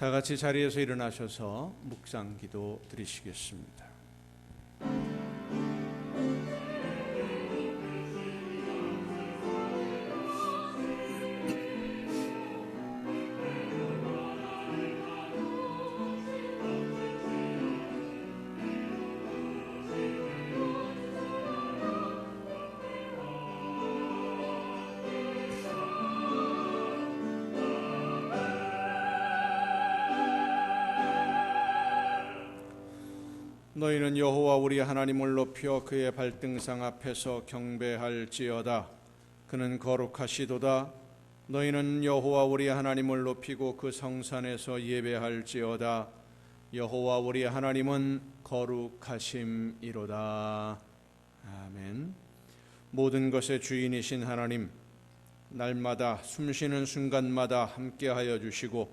다 같이 자리에서 일어나셔서 묵상 기도 드리시겠습니다. 너희는 여호와 우리 하나님을 높여 그의 발등상 앞에서 경배할지어다. 그는 거룩하시도다. 너희는 여호와 우리 하나님을 높이고 그 성산에서 예배할지어다. 여호와 우리 하나님은 거룩하심이로다. 아멘. 모든 것의 주인이신 하나님, 날마다 숨쉬는 순간마다 함께하여 주시고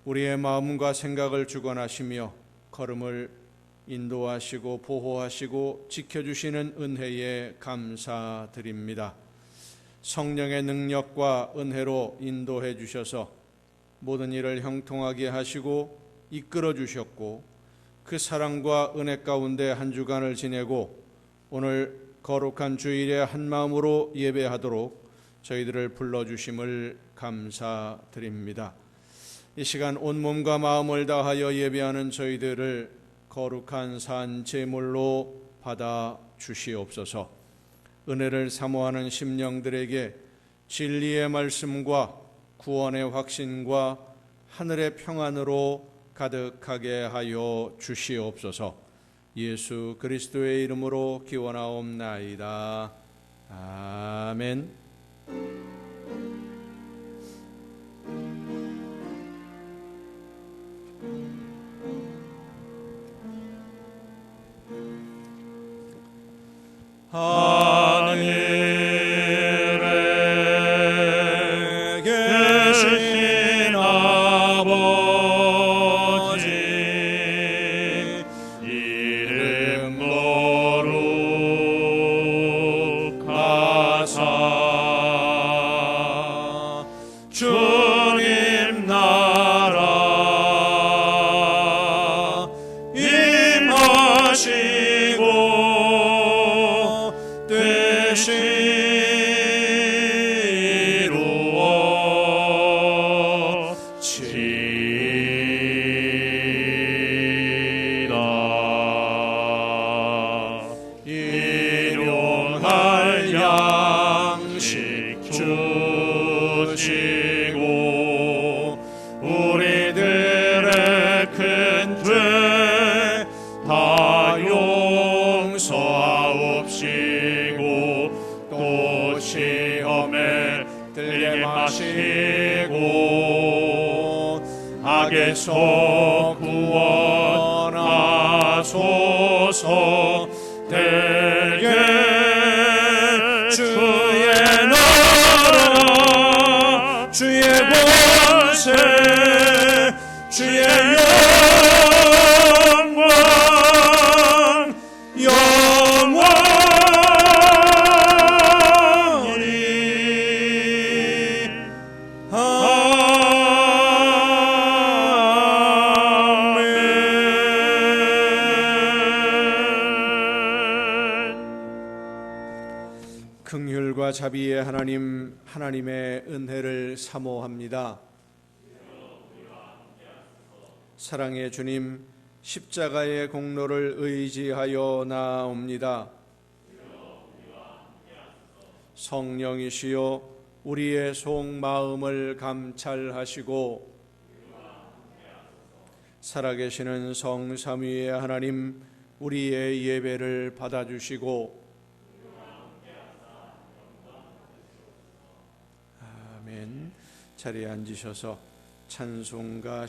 우리의 마음과 생각을 주관하시며 걸음을 인도하시고 보호하시고 지켜주시는 은혜에 감사드립니다. 성령의 능력과 은혜로 인도해 주셔서 모든 일을 형통하게 하시고 이끌어 주셨고 그 사랑과 은혜 가운데 한 주간을 지내고 오늘 거룩한 주일에 한 마음으로 예배하도록 저희들을 불러주심을 감사드립니다. 이 시간 온몸과 마음을 다하여 예배하는 저희들을 거룩한 산 제물로 받아 주시옵소서. 은혜를 사모하는 심령들에게 진리의 말씀과 구원의 확신과 하늘의 평안으로 가득하게 하여 주시옵소서. 예수 그리스도의 이름으로 기원하옵나이다. 아멘. 하늘에 계신 아버지 이름 거룩하사 주님 나라 임하시고 일용할 양식 주시고 우리들의 큰 죄 다 용서하옵시고 또 시험에 들게 마시고 악에서 구원하소서. 대개 주의 나라 주의 권세 주의 영광 영원히 긍휼과 자비의 하나님, 하나님의 은혜를 사모합니다. 사랑의 주님, 십자가의 공로를 의지하여 나아옵니다. 성령이시여 우리의 속마음을 감찰하시고 살아계시는 성삼위의 하나님, 우리의 예배를 받아주시고 아멘. 자리에 앉으셔서 찬송가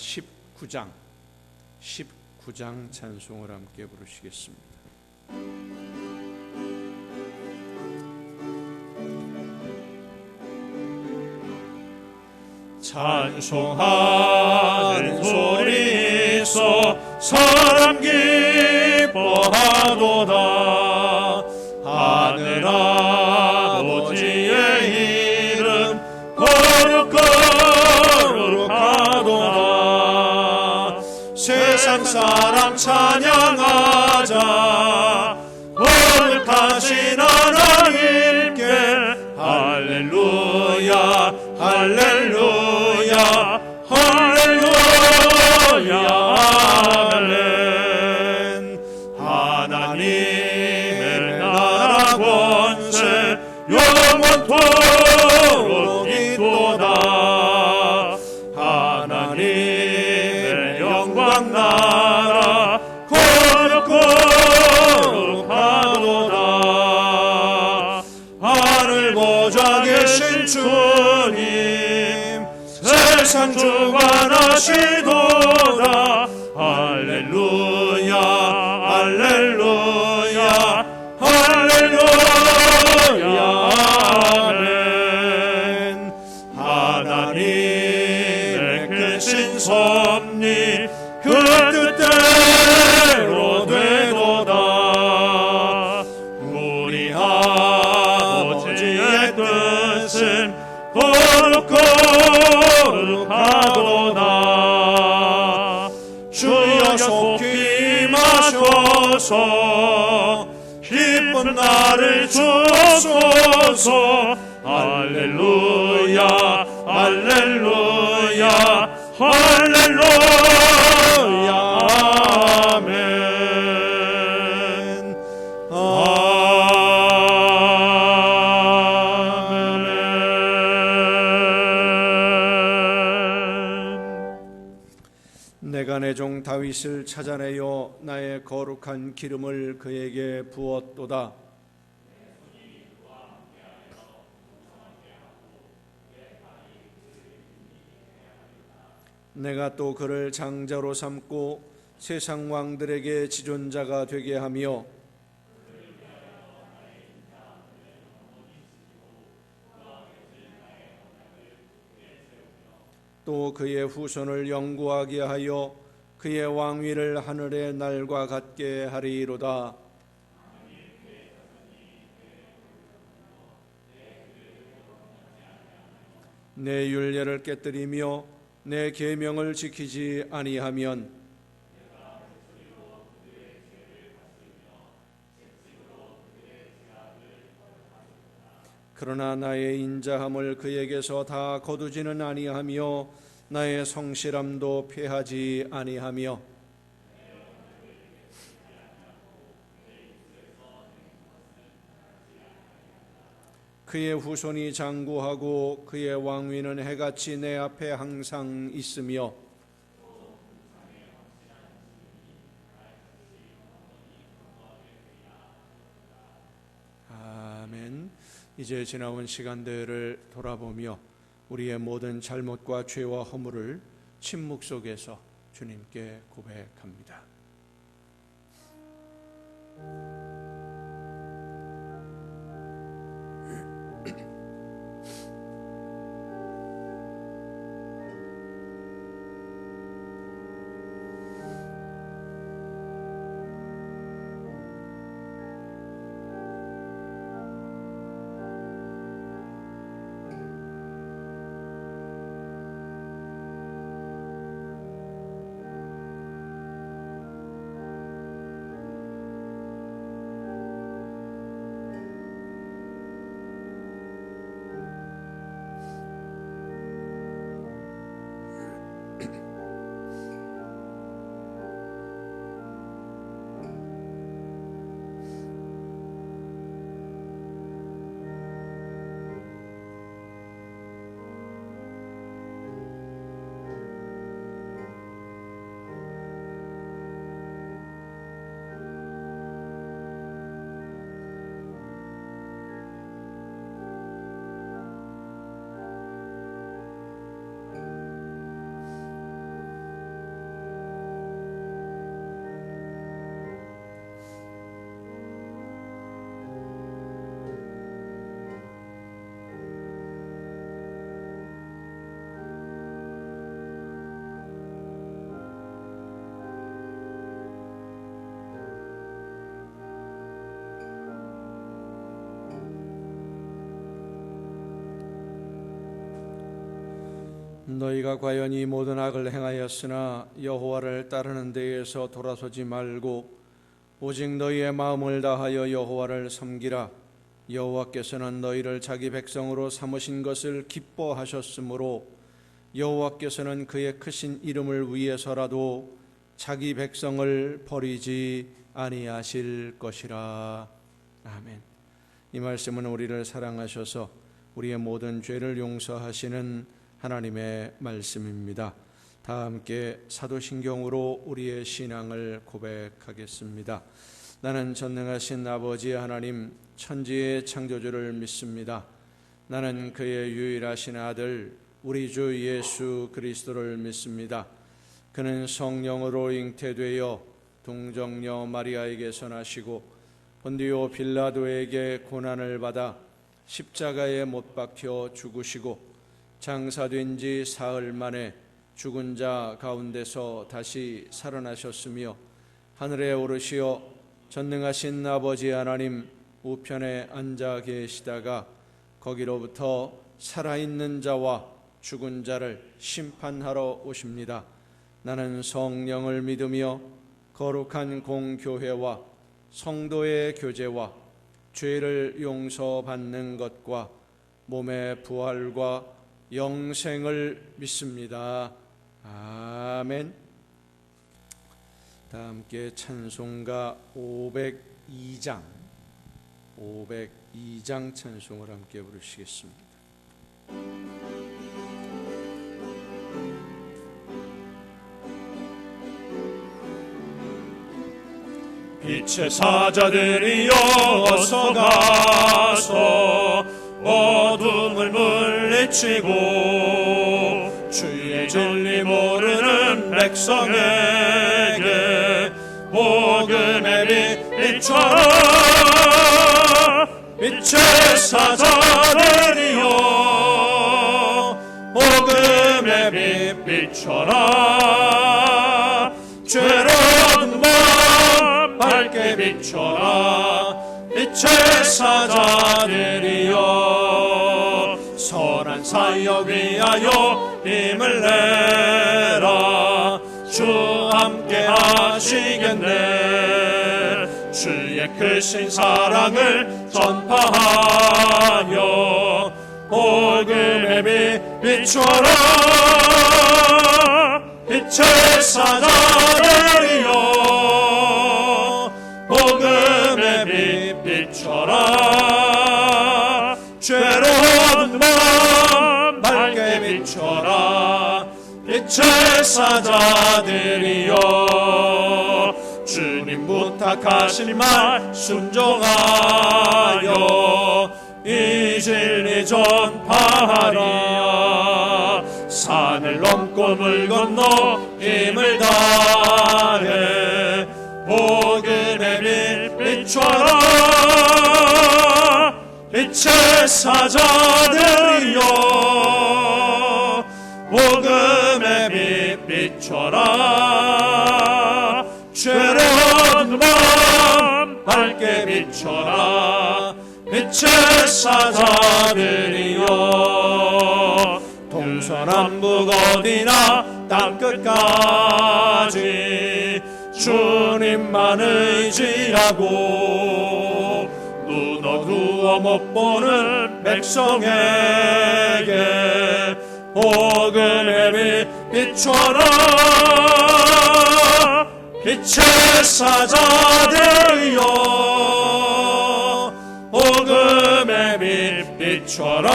19장 찬송을 함께 부르시겠습니다. 찬송하는 소리 있어 사람 기뻐하도다. 하늘 아버지의 이름 거룩하도다. 세상 사람 찬양하자. 거룩하신 하나님께 할렐루야 할렐루야 할렐루야 아멘. 하나님의 나라 권세 영원토록 있도다. 하나님의 영광 나라 거룩하도다. 하늘 보좌 계신 주님 세상 주관하시도다. 할렐루야 할렐루야 할렐루야 아멘. 하나님의 크신 섭리 그 뜻대로 되도다. 우리 아버지의 뜻은 거룩하도다. 주여 속히 임하셔서 기쁜 날을 주옵소서. 할렐루야 할렐루야 할렐루야 아멘. 아멘. 내가 내 종 다윗을 찾아내어 나의 거룩한 기름을 그에게 부었도다. 내가 또 그를 장자로 삼고 세상 왕들에게 지존자가 되게 하며 또 그의 후손을 영구하게 하여 그의 왕위를 하늘의 날과 같게 하리로다. 내 율례를 깨뜨리며 내 계명을 지키지 아니하면 그러나 나의 인자함을 그에게서 다 거두지는 아니하며 나의 성실함도 패하지 아니하며 그의 후손이 장구하고 그의 왕위는 해같이 내 앞에 항상 있으며 아멘. 이제 지나온 시간들을 돌아보며 우리의 모든 잘못과 죄와 허물을 침묵 속에서 주님께 고백합니다. 너희가 과연 이 모든 악을 행하였으나 여호와를 따르는 데에서 돌아서지 말고 오직 너희의 마음을 다하여 여호와를 섬기라. 여호와께서는 너희를 자기 백성으로 삼으신 것을 기뻐하셨으므로 여호와께서는 그의 크신 이름을 위해서라도 자기 백성을 버리지 아니하실 것이라. 아멘. 이 말씀은 우리를 사랑하셔서 우리의 모든 죄를 용서하시는 하나님의 말씀입니다. 다 함께 사도신경으로 우리의 신앙을 고백하겠습니다. 나는 전능하신 아버지 하나님 천지의 창조주를 믿습니다. 나는 그의 유일하신 아들 우리 주 예수 그리스도를 믿습니다. 그는 성령으로 잉태되어 동정녀 마리아에게서 나시고 본디오 빌라도에게 고난을 받아 십자가에 못 박혀 죽으시고 장사된 지 사흘 만에 죽은 자 가운데서 다시 살아나셨으며 하늘에 오르시어 전능하신 아버지 하나님 우편에 앉아 계시다가 거기로부터 살아있는 자와 죽은 자를 심판하러 오십니다. 나는 성령을 믿으며 거룩한 공교회와 성도의 교제와 죄를 용서받는 것과 몸의 부활과 영생을 믿습니다. 아멘. 다 함께 찬송가 502장 찬송을 함께 부르시겠습니다. 빛의 사자들이여 어서 가서 어둠을 물리치고 주의 진리 모르는 백성에게 복음의 빛 비춰라. 빛의 사자들이여 복음의 빛 비춰라. 죄로운 마음 밝게 비춰라. 빛의 사자들이여 선한 사역 위하여 힘을 내라. 주 함께 하시겠네. 주의 크신 사랑을 전파하여 복음의 빛 비춰라. 빛의 사자들이여 복음의 빛 비춰라. 죄로운 마음 밝게 비춰라. 빛의 사자들이여 주님 부탁하신 말 순종하여 이 진리 전파하리야. 산을 넘고 물 건너 힘을 다해 복음의 빛 비춰라. 빛의 사자들이여 복음의 빛 비춰라. 죄로운 마음 밝게 비춰라. 빛의 사자들이여 동서남북 어디나 땅끝까지 주님만 의지하고 눈 어두워 못 보는 백성에게 복음의 빛 비춰라. 빛의 사자들이여 복음의 빛 비춰라.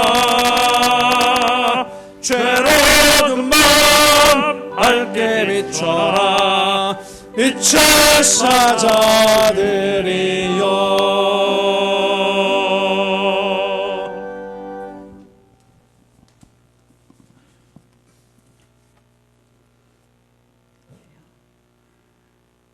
죄로운 마음 밝게 비춰라. 빛의 사자들이여.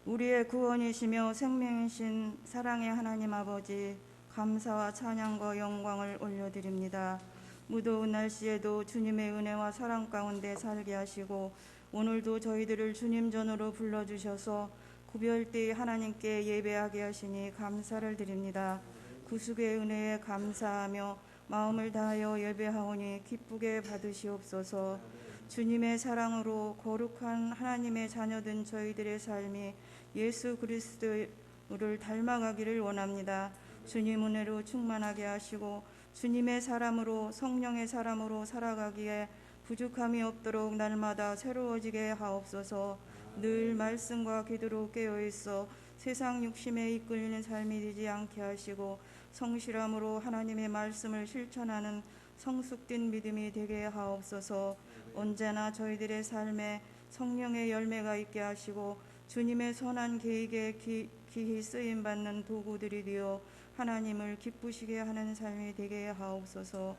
우리의 구원이시며 생명이신 사랑의 하나님 아버지, 감사와 찬양과 영광을 올려드립니다. 무더운 날씨에도 주님의 은혜와 사랑 가운데 살게 하시고 오늘도 저희들을 주님 전으로 불러주셔서 구별되이 하나님께 예배하게 하시니 감사를 드립니다. 구속의 은혜에 감사하며 마음을 다하여 예배하오니 기쁘게 받으시옵소서. 주님의 사랑으로 거룩한 하나님의 자녀된 저희들의 삶이 예수 그리스도를 닮아가기를 원합니다. 주님 은혜로 충만하게 하시고 주님의 사람으로 성령의 사람으로 살아가기에 부족함이 없도록 날마다 새로워지게 하옵소서. 늘 말씀과 기도로 깨어있어 세상 욕심에 이끌리는 삶이 되지 않게 하시고 성실함으로 하나님의 말씀을 실천하는 성숙된 믿음이 되게 하옵소서. 언제나 저희들의 삶에 성령의 열매가 있게 하시고 주님의 선한 계획에 기히 쓰임받는 도구들이 되어 하나님을 기쁘시게 하는 삶이 되게 하옵소서.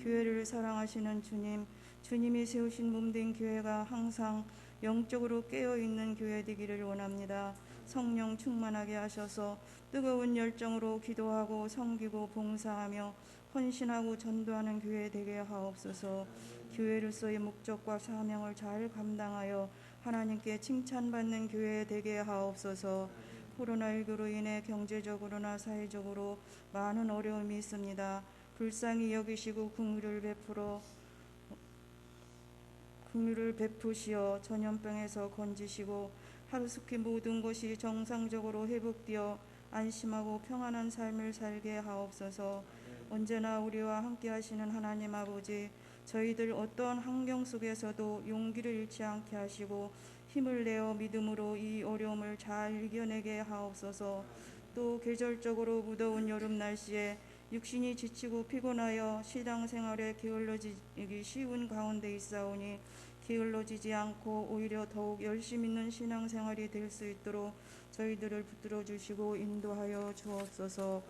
교회를 사랑하시는 주님, 주님이 세우신 몸된 교회가 항상 영적으로 깨어있는 교회 되기를 원합니다. 성령 충만하게 하셔서 뜨거운 열정으로 기도하고 섬기고 봉사하며 헌신하고 전도하는 교회 되게 하옵소서. 교회로서의 목적과 사명을 잘 감당하여 하나님께 칭찬받는 교회 되게 하옵소서. 코로나19로 인해 경제적으로나 사회적으로 많은 어려움이 있습니다. 불쌍히 여기시고 긍휼을 베푸시어 전염병에서 건지시고 하루속히 모든 것이 정상적으로 회복되어 안심하고 평안한 삶을 살게 하옵소서. 언제나 우리와 함께 하시는 하나님 아버지, 저희들 어떤 환경 속에서도 용기를 잃지 않게 하시고 힘을 내어 믿음으로 이 어려움을 잘 이겨내게 하옵소서. 또 계절적으로 무더운 여름 날씨에 육신이 지치고 피곤하여 신앙생활에 게을러지기 쉬운 가운데 있사오니 게을러지지 않고 오히려 더욱 열심 있는 신앙생활이 될 수 있도록 저희들을 붙들어 주시고 인도하여 주옵소서.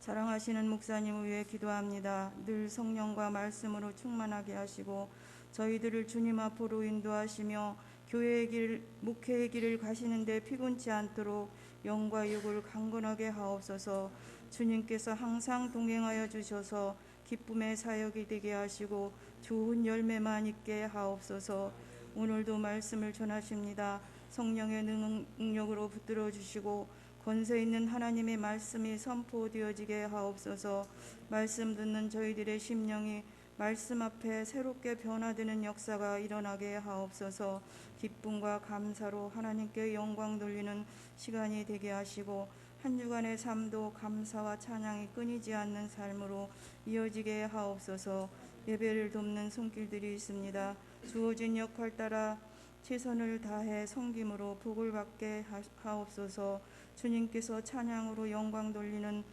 사랑하시는 목사님을 위해 기도합니다. 늘 성령과 말씀으로 충만하게 하시고 저희들을 주님 앞으로 인도하시며 교회의 길, 목회의 길을 가시는데 피곤치 않도록 영과 육을 강건하게 하옵소서. 주님께서 항상 동행하여 주셔서 기쁨의 사역이 되게 하시고 좋은 열매만 있게 하옵소서. 오늘도 말씀을 전하십니다. 성령의 능력으로 붙들어 주시고 권세 있는 하나님의 말씀이 선포되어지게 하옵소서. 말씀 듣는 저희들의 심령이 말씀 앞에 새롭게 변화되는 역사가 일어나게 하옵소서. 기쁨과 감사로 하나님께 영광 돌리는 시간이 되게 하시고 한 주간의 삶도 감사와 찬양이 끊이지 않는 삶으로 이어지게 하옵소서. 예배를 돕는 손길들이 있습니다. 주어진 역할 따라 최선을 다해 섬김으로 복을 받게 하옵소서. 주님께 찬양으로 영광 돌리는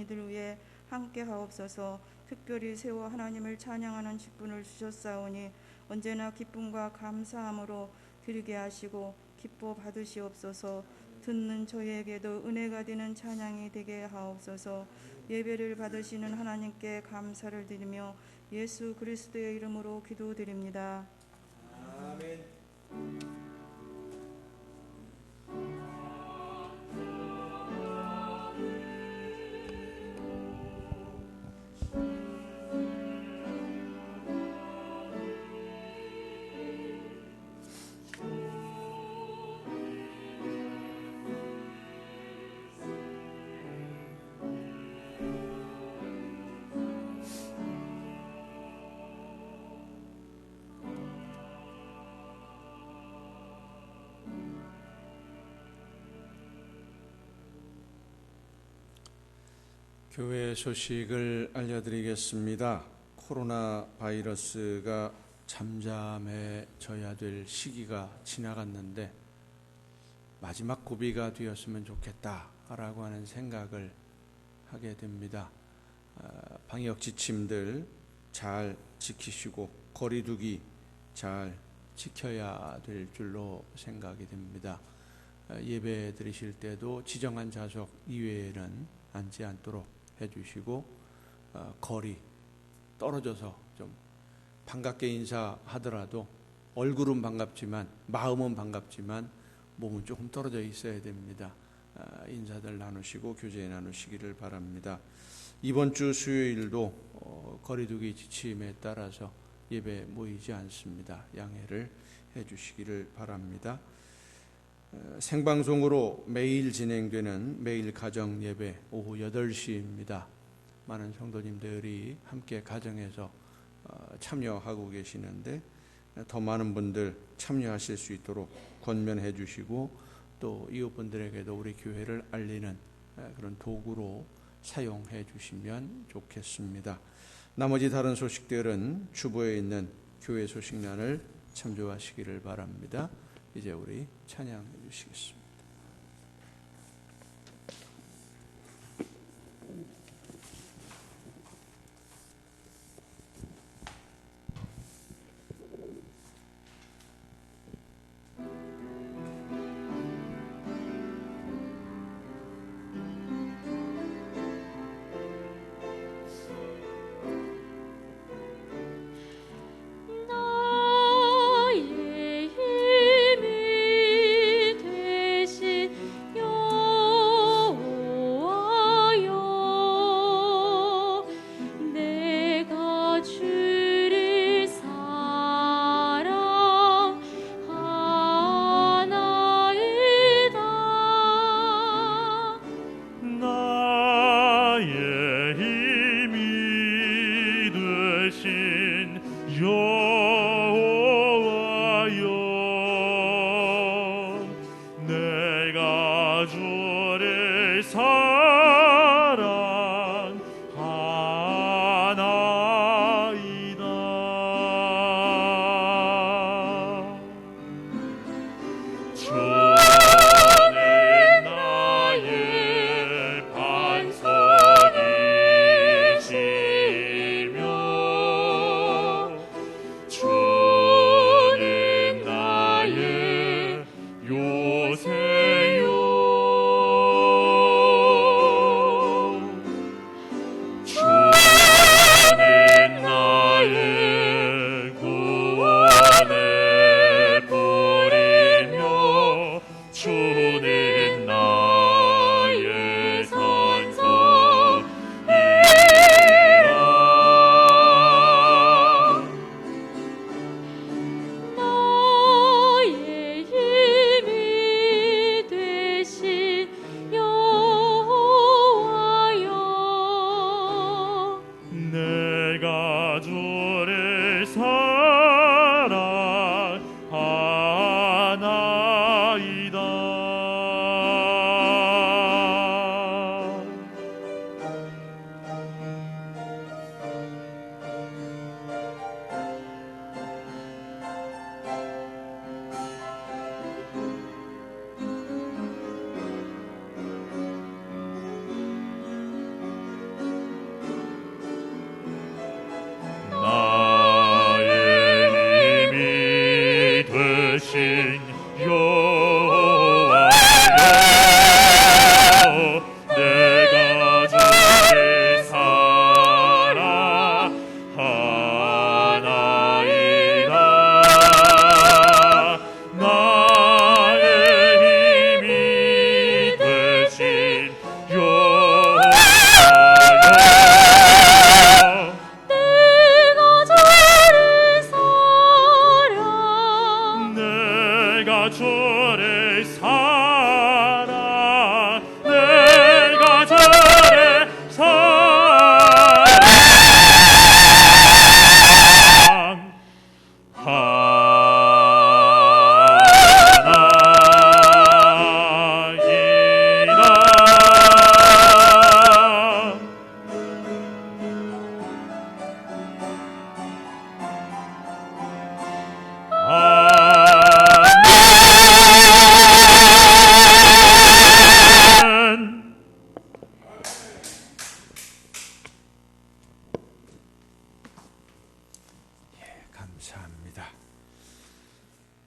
이들 위해 함께 하옵소서. 특별히 세워 하나님을 찬양하는 직분을 주셨사오니 언제나 기쁨과 감사함으로 드리게 하시고 기뻐 받으시옵소서. 듣는 저희에게도 은혜가 되는 찬양이 되게 하옵소서. 예배를 받으시는 하나님께 감사를 드리며 예수 그리스도의 이름으로 기도드립니다. 아멘. 교회 소식을 알려드리겠습니다. 코로나 바이러스가 잠잠해져야 될 시기가 지나갔는데 마지막 고비가 되었으면 좋겠다라고 하는 생각을 하게 됩니다. 방역 지침들 잘 지키시고 거리두기 잘 지켜야 될 줄로 생각이 됩니다. 예배 드리실 때도 지정한 좌석 이외에는 앉지 않도록 해주시고 거리 떨어져서 좀 반갑게 인사하더라도 얼굴은 반갑지만 마음은 반갑지만 몸은 조금 떨어져 있어야 됩니다. 인사들 나누시고 교제 나누시기를 바랍니다. 이번 주 수요일도 거리두기 지침에 따라서 예배 모이지 않습니다. 양해를 해주시기를 바랍니다. 생방송으로 매일 진행되는 매일 가정 예배 오후 8시입니다. 많은 성도님들이 함께 가정에서 참여하고 계시는데 더 많은 분들 참여하실 수 있도록 권면해 주시고 또 이웃분들에게도 우리 교회를 알리는 그런 도구로 사용해 주시면 좋겠습니다. 나머지 다른 소식들은 주보에 있는 교회 소식란을 참조하시기를 바랍니다. 이제 우리 찬양해 주시겠습니다.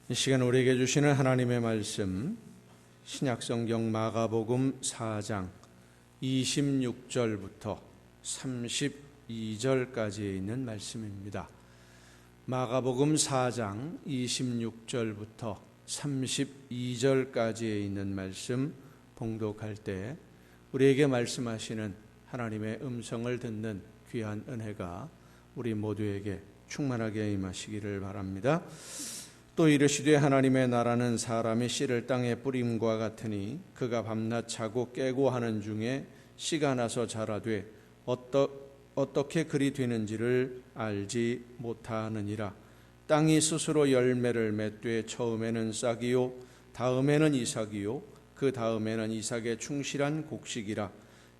이 시간 우리에게 주시는 하나님의 말씀, 신약성경 마가복음 4장 26절부터 32절까지에 있는 말씀입니다. 마가복음 4장 26절부터 32절까지에 있는 말씀 봉독할 때 우리에게 말씀하시는 하나님의 음성을 듣는 귀한 은혜가 우리 모두에게 충만하게 임하시기를 바랍니다. 또 이르시되 하나님의 나라는 사람이 씨를 땅에 뿌림과 같으니 그가 밤낮 자고 깨고 하는 중에 씨가 나서 자라되 어떻게 그리 되는지를 알지 못하느니라. 땅이 스스로 열매를 맺되 처음에는 싹이요 다음에는 이삭이요 그 다음에는 이삭의 충실한 곡식이라.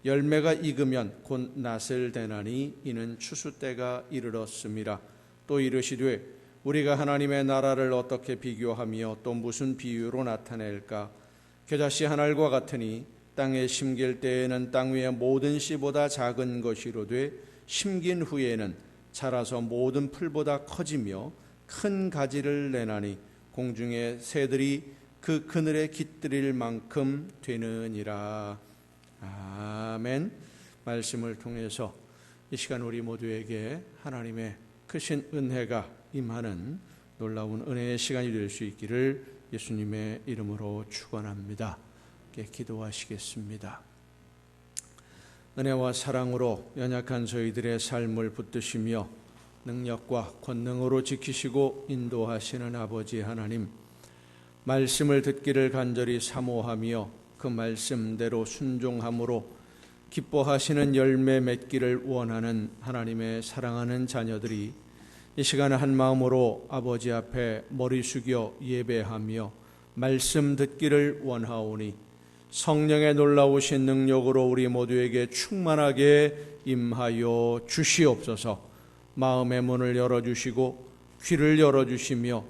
열매가 익으면 곧 낫을 대나니 이는 추수 때가 이르렀음이라. 또 이르시되 우리가 하나님의 나라를 어떻게 비교하며 또 무슨 비유로 나타낼까? 겨자씨 한 알과 같으니 땅에 심길 때에는 땅 위의 모든 씨보다 작은 것이로되 심긴 후에는 자라서 모든 풀보다 커지며 큰 가지를 내나니 공중의 새들이 그 그늘에 깃들일 만큼 되느니라. 아멘. 말씀을 통해서 이 시간 우리 모두에게 하나님의 크신 은혜가 임하는 놀라운 은혜의 시간이 될 수 있기를 예수님의 이름으로 축원합니다. 기도하시겠습니다. 은혜와 사랑으로 연약한 저희들의 삶을 붙드시며 능력과 권능으로 지키시고 인도하시는 아버지 하나님, 말씀을 듣기를 간절히 사모하며 그 말씀대로 순종함으로 기뻐하시는 열매 맺기를 원하는 하나님의 사랑하는 자녀들이 이 시간에 한 마음으로 아버지 앞에 머리 숙여 예배하며 말씀 듣기를 원하오니 성령의 놀라우신 능력으로 우리 모두에게 충만하게 임하여 주시옵소서. 마음의 문을 열어주시고 귀를 열어주시며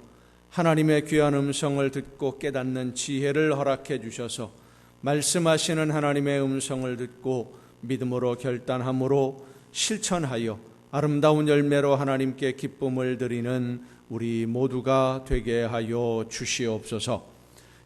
하나님의 귀한 음성을 듣고 깨닫는 지혜를 허락해 주셔서 말씀하시는 하나님의 음성을 듣고 믿음으로 결단함으로 실천하여 아름다운 열매로 하나님께 기쁨을 드리는 우리 모두가 되게 하여 주시옵소서.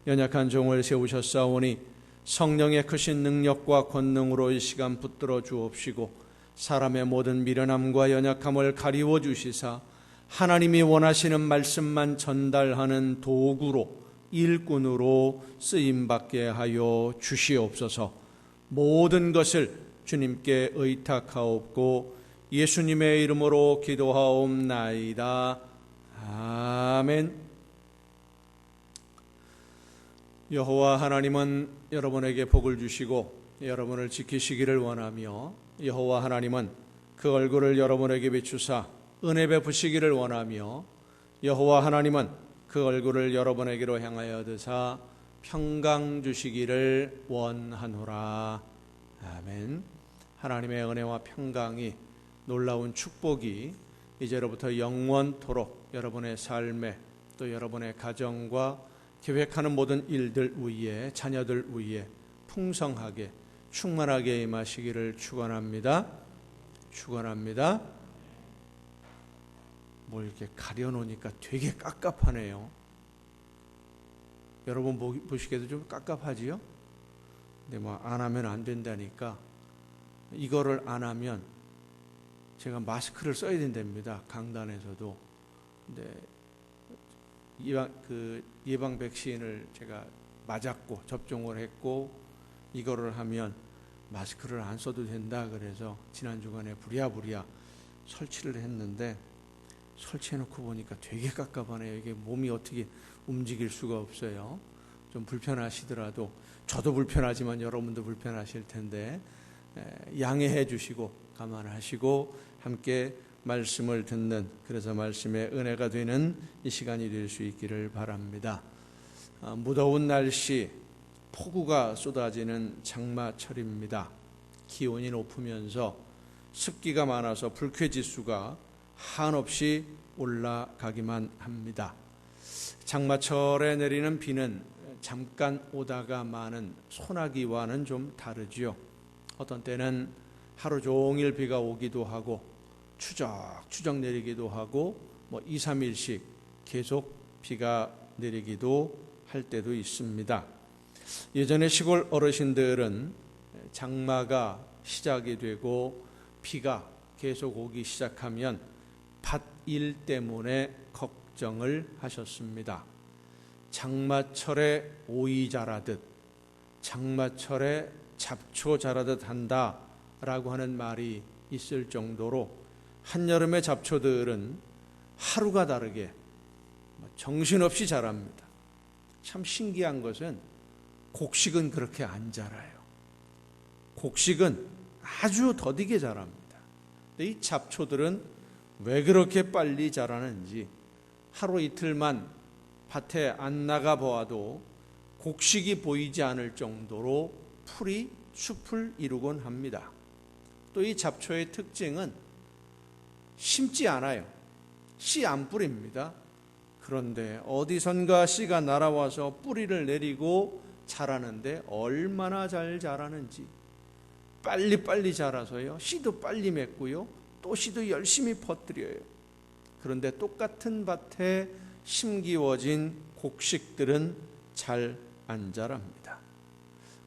연약한 종을 세우셨사오니 성령의 크신 능력과 권능으로 이 시간 붙들어 주옵시고 사람의 모든 미련함과 연약함을 가리워 주시사 하나님이 원하시는 말씀만 전달하는 도구로 일꾼으로 쓰임받게 하여 주시옵소서. 모든 것을 주님께 의탁하옵고 예수님의 이름으로 기도하옵나이다. 아멘. 여호와 하나님은 여러분에게 복을 주시고 여러분을 지키시기를 원하며 여호와 하나님은 그 얼굴을 여러분에게 비추사 은혜 베푸시기를 원하며 여호와 하나님은 그 얼굴을 여러분에게로 향하여 드사 평강 주시기를 원하노라. 아멘. 하나님의 은혜와 평강이 놀라운 축복이 이제로부터 영원토록 여러분의 삶에 또 여러분의 가정과 계획하는 모든 일들 위에 자녀들 위에 풍성하게 충만하게 임하시기를 축원합니다. 축원합니다. 뭐 이렇게 가려놓으니까 되게 깝깝하네요. 여러분 보시기에도 좀 깝깝하지요? 근데 뭐 안 하면 안 된다니까 이거를 안 하면 제가 마스크를 써야 된답니다. 강단에서도. 근데 예방 백신을 제가 맞았고 접종을 했고 이거를 하면 마스크를 안 써도 된다 그래서 지난 주간에 부랴부랴 설치를 했는데 설치해놓고 보니까 되게 깝깝하네요. 이게 몸이 어떻게 움직일 수가 없어요. 좀 불편하시더라도 저도 불편하지만 여러분도 불편하실 텐데 양해해 주시고 감안하시고 함께 말씀을 듣는 그래서 말씀의 은혜가 되는 이 시간이 될 수 있기를 바랍니다. 무더운 날씨 폭우가 쏟아지는 장마철입니다. 기온이 높으면서 습기가 많아서 불쾌지수가 한없이 올라가기만 합니다. 장마철에 내리는 비는 잠깐 오다가 마는 소나기와는 좀 다르지요. 어떤 때는 하루 종일 비가 오기도 하고 추적추적 내리기도 하고 2, 3일씩 계속 비가 내리기도 할 때도 있습니다. 예전에 시골 어르신들은 장마가 시작이 되고 비가 계속 오기 시작하면 밭일 때문에 걱정을 하셨습니다. 장마철에 오이 자라듯 장마철에 잡초 자라듯 한다라고 하는 말이 있을 정도로 한여름의 잡초들은 하루가 다르게 정신없이 자랍니다. 참 신기한 것은 곡식은 그렇게 안 자라요. 곡식은 아주 더디게 자랍니다. 근데 이 잡초들은 왜 그렇게 빨리 자라는지 하루 이틀만 밭에 안 나가 보아도 곡식이 보이지 않을 정도로 풀이 숲을 이루곤 합니다. 또 이 잡초의 특징은 심지 않아요. 씨 안 뿌립니다. 그런데 어디선가 씨가 날아와서 뿌리를 내리고 자라는데 얼마나 잘 자라는지, 빨리빨리 자라서요, 씨도 빨리 맺고요, 또 씨도 열심히 퍼뜨려요. 그런데 똑같은 밭에 심기워진 곡식들은 잘 안 자랍니다.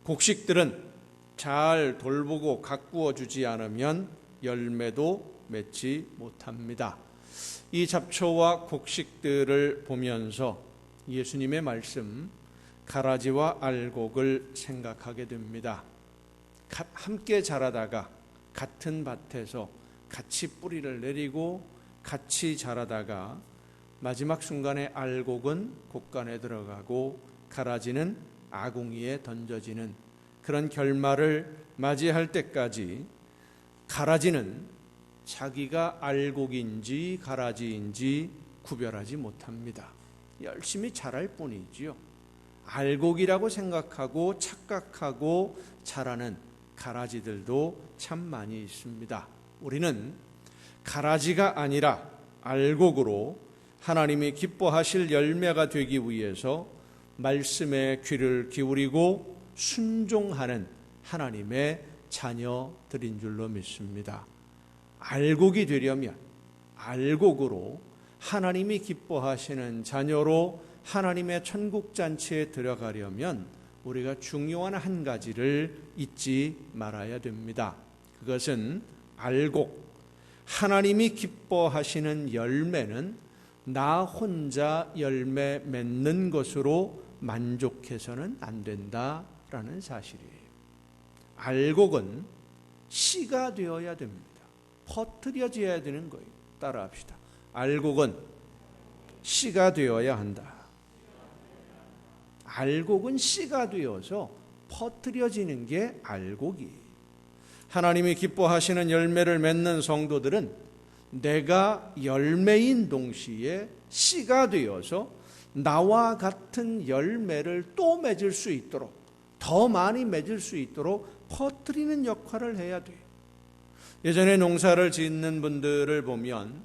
곡식들은 잘 돌보고 가꾸어 주지 않으면 열매도 맺지 못합니다. 이 잡초와 곡식들을 보면서 예수님의 말씀, 가라지와 알곡을 생각하게 됩니다. 함께 자라다가 같은 밭에서 같이 뿌리를 내리고 같이 자라다가 마지막 순간에 알곡은 곡간에 들어가고 가라지는 아궁이에 던져지는 그런 결말을 맞이할 때까지 가라지는 자기가 알곡인지 가라지인지 구별하지 못합니다. 열심히 자랄 뿐이지요. 알곡이라고 생각하고 착각하고 자라는 가라지들도 참 많이 있습니다. 우리는 가라지가 아니라 알곡으로 하나님이 기뻐하실 열매가 되기 위해서 말씀에 귀를 기울이고 순종하는 하나님의 자녀들인 줄로 믿습니다. 알곡이 되려면, 알곡으로 하나님이 기뻐하시는 자녀로 하나님의 천국잔치에 들어가려면 우리가 중요한 한 가지를 잊지 말아야 됩니다. 그것은 알곡, 하나님이 기뻐하시는 열매는 나 혼자 열매 맺는 것으로 만족해서는 안 된다라는 사실이에요. 알곡은 씨가 되어야 됩니다. 퍼뜨려져야 되는 거예요. 따라합시다. 알곡은 씨가 되어야 한다. 알곡은 씨가 되어서 퍼뜨려지는 게 알곡이에요. 하나님이 기뻐하시는 열매를 맺는 성도들은 내가 열매인 동시에 씨가 되어서 나와 같은 열매를 또 맺을 수 있도록, 더 많이 맺을 수 있도록 퍼뜨리는 역할을 해야 돼요. 예전에 농사를 짓는 분들을 보면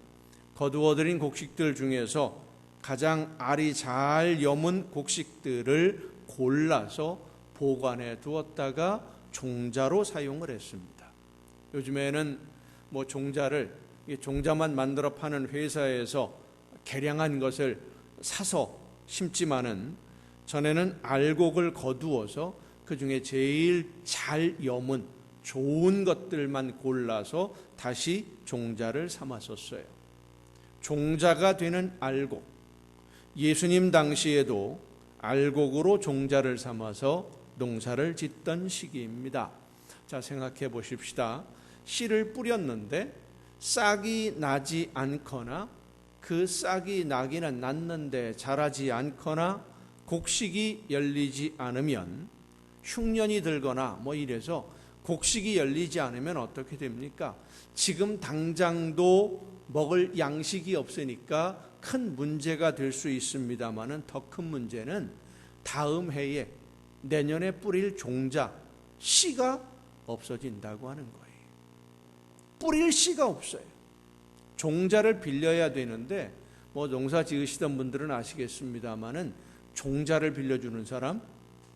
거두어들인 곡식들 중에서 가장 알이 잘 여문 곡식들을 골라서 보관해 두었다가 종자로 사용을 했습니다. 요즘에는 종자만 만들어 파는 회사에서 개량한 것을 사서 심지만은 전에는 알곡을 거두어서 그 중에 제일 잘 여문 좋은 것들만 골라서 다시 종자를 삼았었어요. 종자가 되는 알곡, 예수님 당시에도 알곡으로 종자를 삼아서 농사를 짓던 시기입니다. 자, 생각해 보십시다. 씨를 뿌렸는데 싹이 나지 않거나 그 싹이 나기는 났는데 자라지 않거나 곡식이 열리지 않으면, 흉년이 들거나 이래서 곡식이 열리지 않으면 어떻게 됩니까? 지금 당장도 먹을 양식이 없으니까 큰 문제가 될 수 있습니다만은 더 큰 문제는 다음 해에 내년에 뿌릴 종자, 씨가 없어진다고 하는 거예요. 뿌릴 씨가 없어요. 종자를 빌려야 되는데 농사 지으시던 분들은 아시겠습니다만은 종자를 빌려주는 사람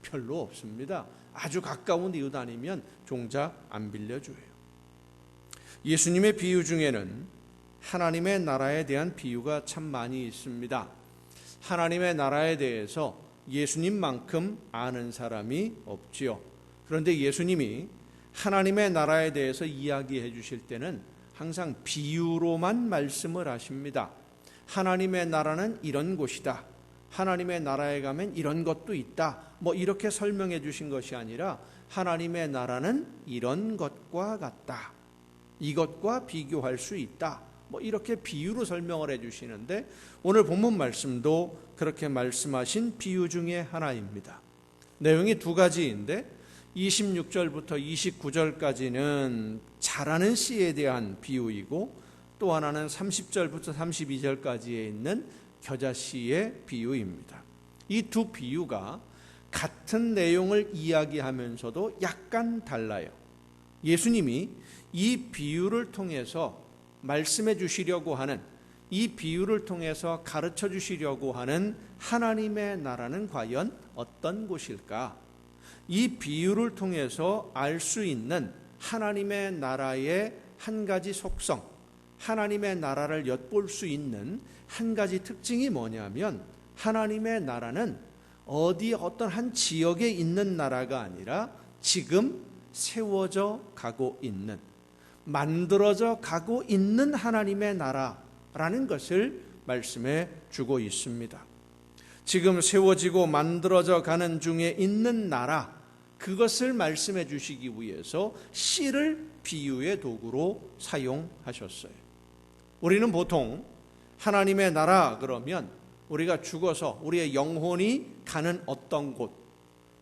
별로 없습니다. 아주 가까운 이웃 아니면 종자 안 빌려줘요. 예수님의 비유 중에는 하나님의 나라에 대한 비유가 참 많이 있습니다. 하나님의 나라에 대해서 예수님만큼 아는 사람이 없지요. 그런데 예수님이 하나님의 나라에 대해서 이야기해 주실 때는 항상 비유로만 말씀을 하십니다. 하나님의 나라는 이런 곳이다. 하나님의 나라에 가면 이런 것도 있다. 이렇게 설명해 주신 것이 아니라 하나님의 나라는 이런 것과 같다. 이것과 비교할 수 있다. 이렇게 비유로 설명을 해 주시는데 오늘 본문 말씀도 그렇게 말씀하신 비유 중에 하나입니다. 내용이 두 가지인데 26절부터 29절까지는 자라는 씨에 대한 비유이고, 또 하나는 30절부터 32절까지에 있는 겨자씨의 비유입니다. 이 두 비유가 같은 내용을 이야기하면서도 약간 달라요. 예수님이 이 비유를 통해서 말씀해 주시려고 하는, 이 비유를 통해서 가르쳐 주시려고 하는 하나님의 나라는 과연 어떤 곳일까? 이 비유를 통해서 알 수 있는 하나님의 나라의 한 가지 속성, 하나님의 나라를 엿볼 수 있는 한 가지 특징이 뭐냐면, 하나님의 나라는 어떤 한 지역에 있는 나라가 아니라 지금 세워져 가고 있는, 만들어져 가고 있는 하나님의 나라라는 것을 말씀해 주고 있습니다. 지금 세워지고 만들어져 가는 중에 있는 나라, 그것을 말씀해 주시기 위해서 씨를 비유의 도구로 사용하셨어요. 우리는 보통 하나님의 나라 그러면 우리가 죽어서 우리의 영혼이 가는 어떤 곳,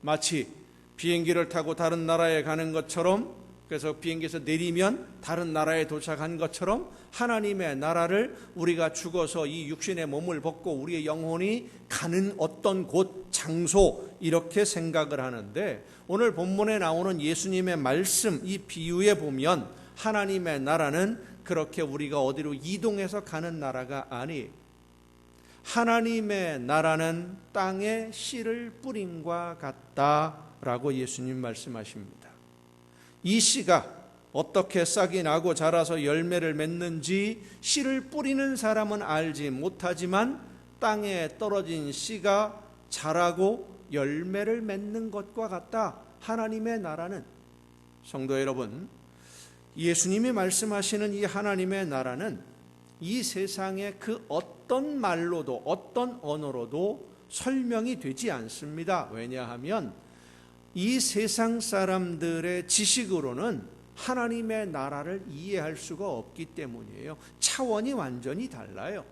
마치 비행기를 타고 다른 나라에 가는 것처럼, 그래서 비행기에서 내리면 다른 나라에 도착한 것처럼 하나님의 나라를 우리가 죽어서 이 육신의 몸을 벗고 우리의 영혼이 가는 어떤 곳, 장소, 이렇게 생각을 하는데, 오늘 본문에 나오는 예수님의 말씀, 이 비유에 보면 하나님의 나라는 그렇게 우리가 어디로 이동해서 가는 나라가 아니에요. 하나님의 나라는 땅에 씨를 뿌림과 같다라고 예수님 말씀하십니다. 이 씨가 어떻게 싹이 나고 자라서 열매를 맺는지 씨를 뿌리는 사람은 알지 못하지만, 땅에 떨어진 씨가 자라고 열매를 맺는 것과 같다. 하나님의 나라는, 성도 여러분, 예수님이 말씀하시는 이 하나님의 나라는 이 세상의 그 어떤 말로도 어떤 언어로도 설명이 되지 않습니다. 왜냐하면 이 세상 사람들의 지식으로는 하나님의 나라를 이해할 수가 없기 때문이에요. 차원이 완전히 달라요.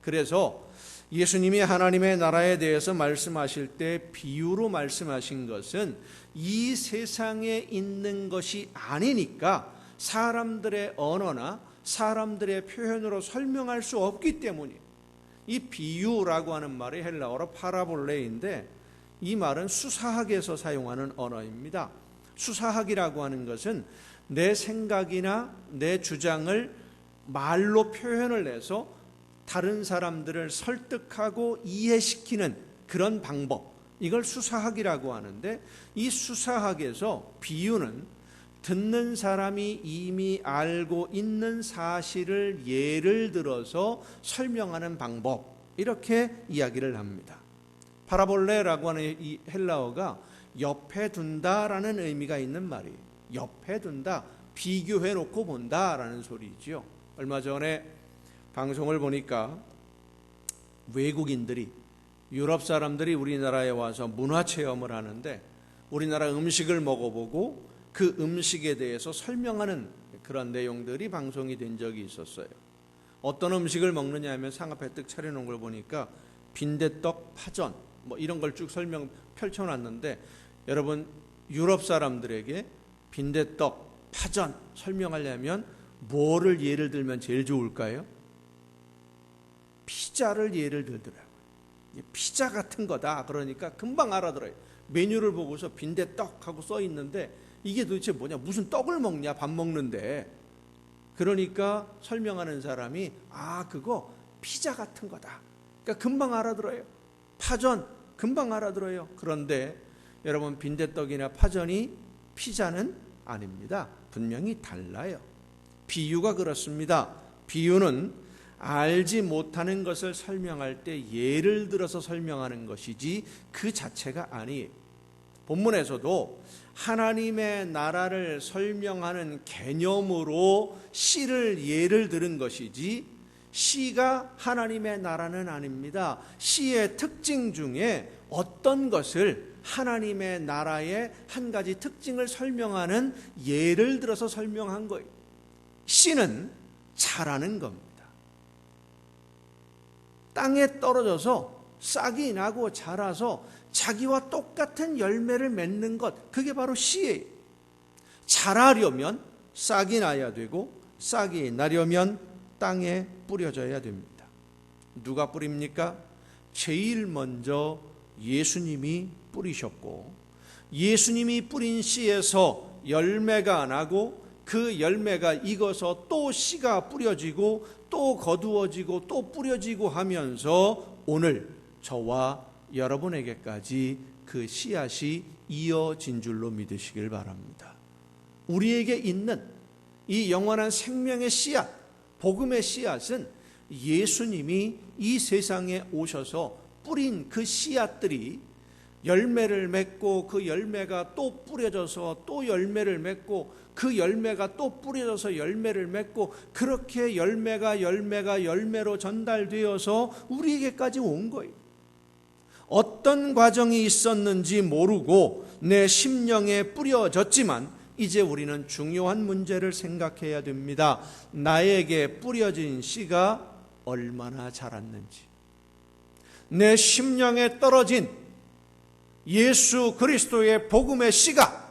그래서 예수님이 하나님의 나라에 대해서 말씀하실 때 비유로 말씀하신 것은 이 세상에 있는 것이 아니니까 사람들의 언어나 사람들의 표현으로 설명할 수 없기 때문이에요. 이 비유라고 하는 말이 헬라어로 파라볼레인데, 이 말은 수사학에서 사용하는 언어입니다. 수사학이라고 하는 것은 내 생각이나 내 주장을 말로 표현을 해서 다른 사람들을 설득하고 이해시키는 그런 방법, 이걸 수사학이라고 하는데, 이 수사학에서 비유는 듣는 사람이 이미 알고 있는 사실을 예를 들어서 설명하는 방법, 이렇게 이야기를 합니다. 파라볼레라고 하는 이 헬라어가 옆에 둔다라는 의미가 있는 말이에요. 옆에 둔다, 비교해 놓고 본다라는 소리죠. 얼마 전에 방송을 보니까 외국인들이, 유럽 사람들이 우리나라에 와서 문화체험을 하는데 우리나라 음식을 먹어보고 그 음식에 대해서 설명하는 그런 내용들이 방송이 된 적이 있었어요. 어떤 음식을 먹느냐 하면 상 앞에 뜩 차려놓은 걸 보니까 빈대떡, 파전 뭐 이런 걸 쭉 설명 펼쳐놨는데, 여러분 유럽 사람들에게 빈대떡, 파전 설명하려면 뭐를 예를 들면 제일 좋을까요? 피자를 예를 들더라고요. 피자 같은 거다 그러니까 금방 알아들어요. 메뉴를 보고서 빈대떡 하고 써 있는데 이게 도대체 뭐냐, 무슨 떡을 먹냐, 밥 먹는데. 그러니까 설명하는 사람이 그거 피자 같은 거다, 그러니까 금방 알아들어요. 파전 금방 알아들어요. 그런데 여러분, 빈대떡이나 파전이 피자는 아닙니다. 분명히 달라요. 비유가 그렇습니다. 비유는 알지 못하는 것을 설명할 때 예를 들어서 설명하는 것이지 그 자체가 아니에요. 본문에서도 하나님의 나라를 설명하는 개념으로 씨를 예를 들은 것이지, 씨가 하나님의 나라는 아닙니다. 씨의 특징 중에 어떤 것을 하나님의 나라의 한 가지 특징을 설명하는 예를 들어서 설명한 거예요. 씨는 자라는 겁니다. 땅에 떨어져서 싹이 나고 자라서 자기와 똑같은 열매를 맺는 것, 그게 바로 씨예요. 자라려면 싹이 나야 되고 싹이 나려면 땅에 뿌려져야 됩니다. 누가 뿌립니까? 제일 먼저 예수님이 뿌리셨고, 예수님이 뿌린 씨에서 열매가 나고 그 열매가 익어서 또 씨가 뿌려지고 또 거두어지고 또 뿌려지고 하면서 오늘 저와 여러분에게까지 그 씨앗이 이어진 줄로 믿으시길 바랍니다. 우리에게 있는 이 영원한 생명의 씨앗, 복음의 씨앗은 예수님이 이 세상에 오셔서 뿌린 그 씨앗들이 열매를 맺고 그 열매가 또 뿌려져서 또 열매를 맺고 그 열매가 또 뿌려져서 열매를 맺고 그렇게 열매가 열매로 전달되어서 우리에게까지 온 거예요. 어떤 과정이 있었는지 모르고 내 심령에 뿌려졌지만 이제 우리는 중요한 문제를 생각해야 됩니다. 나에게 뿌려진 씨가 얼마나 자랐는지, 내 심령에 떨어진 예수 그리스도의 복음의 씨가,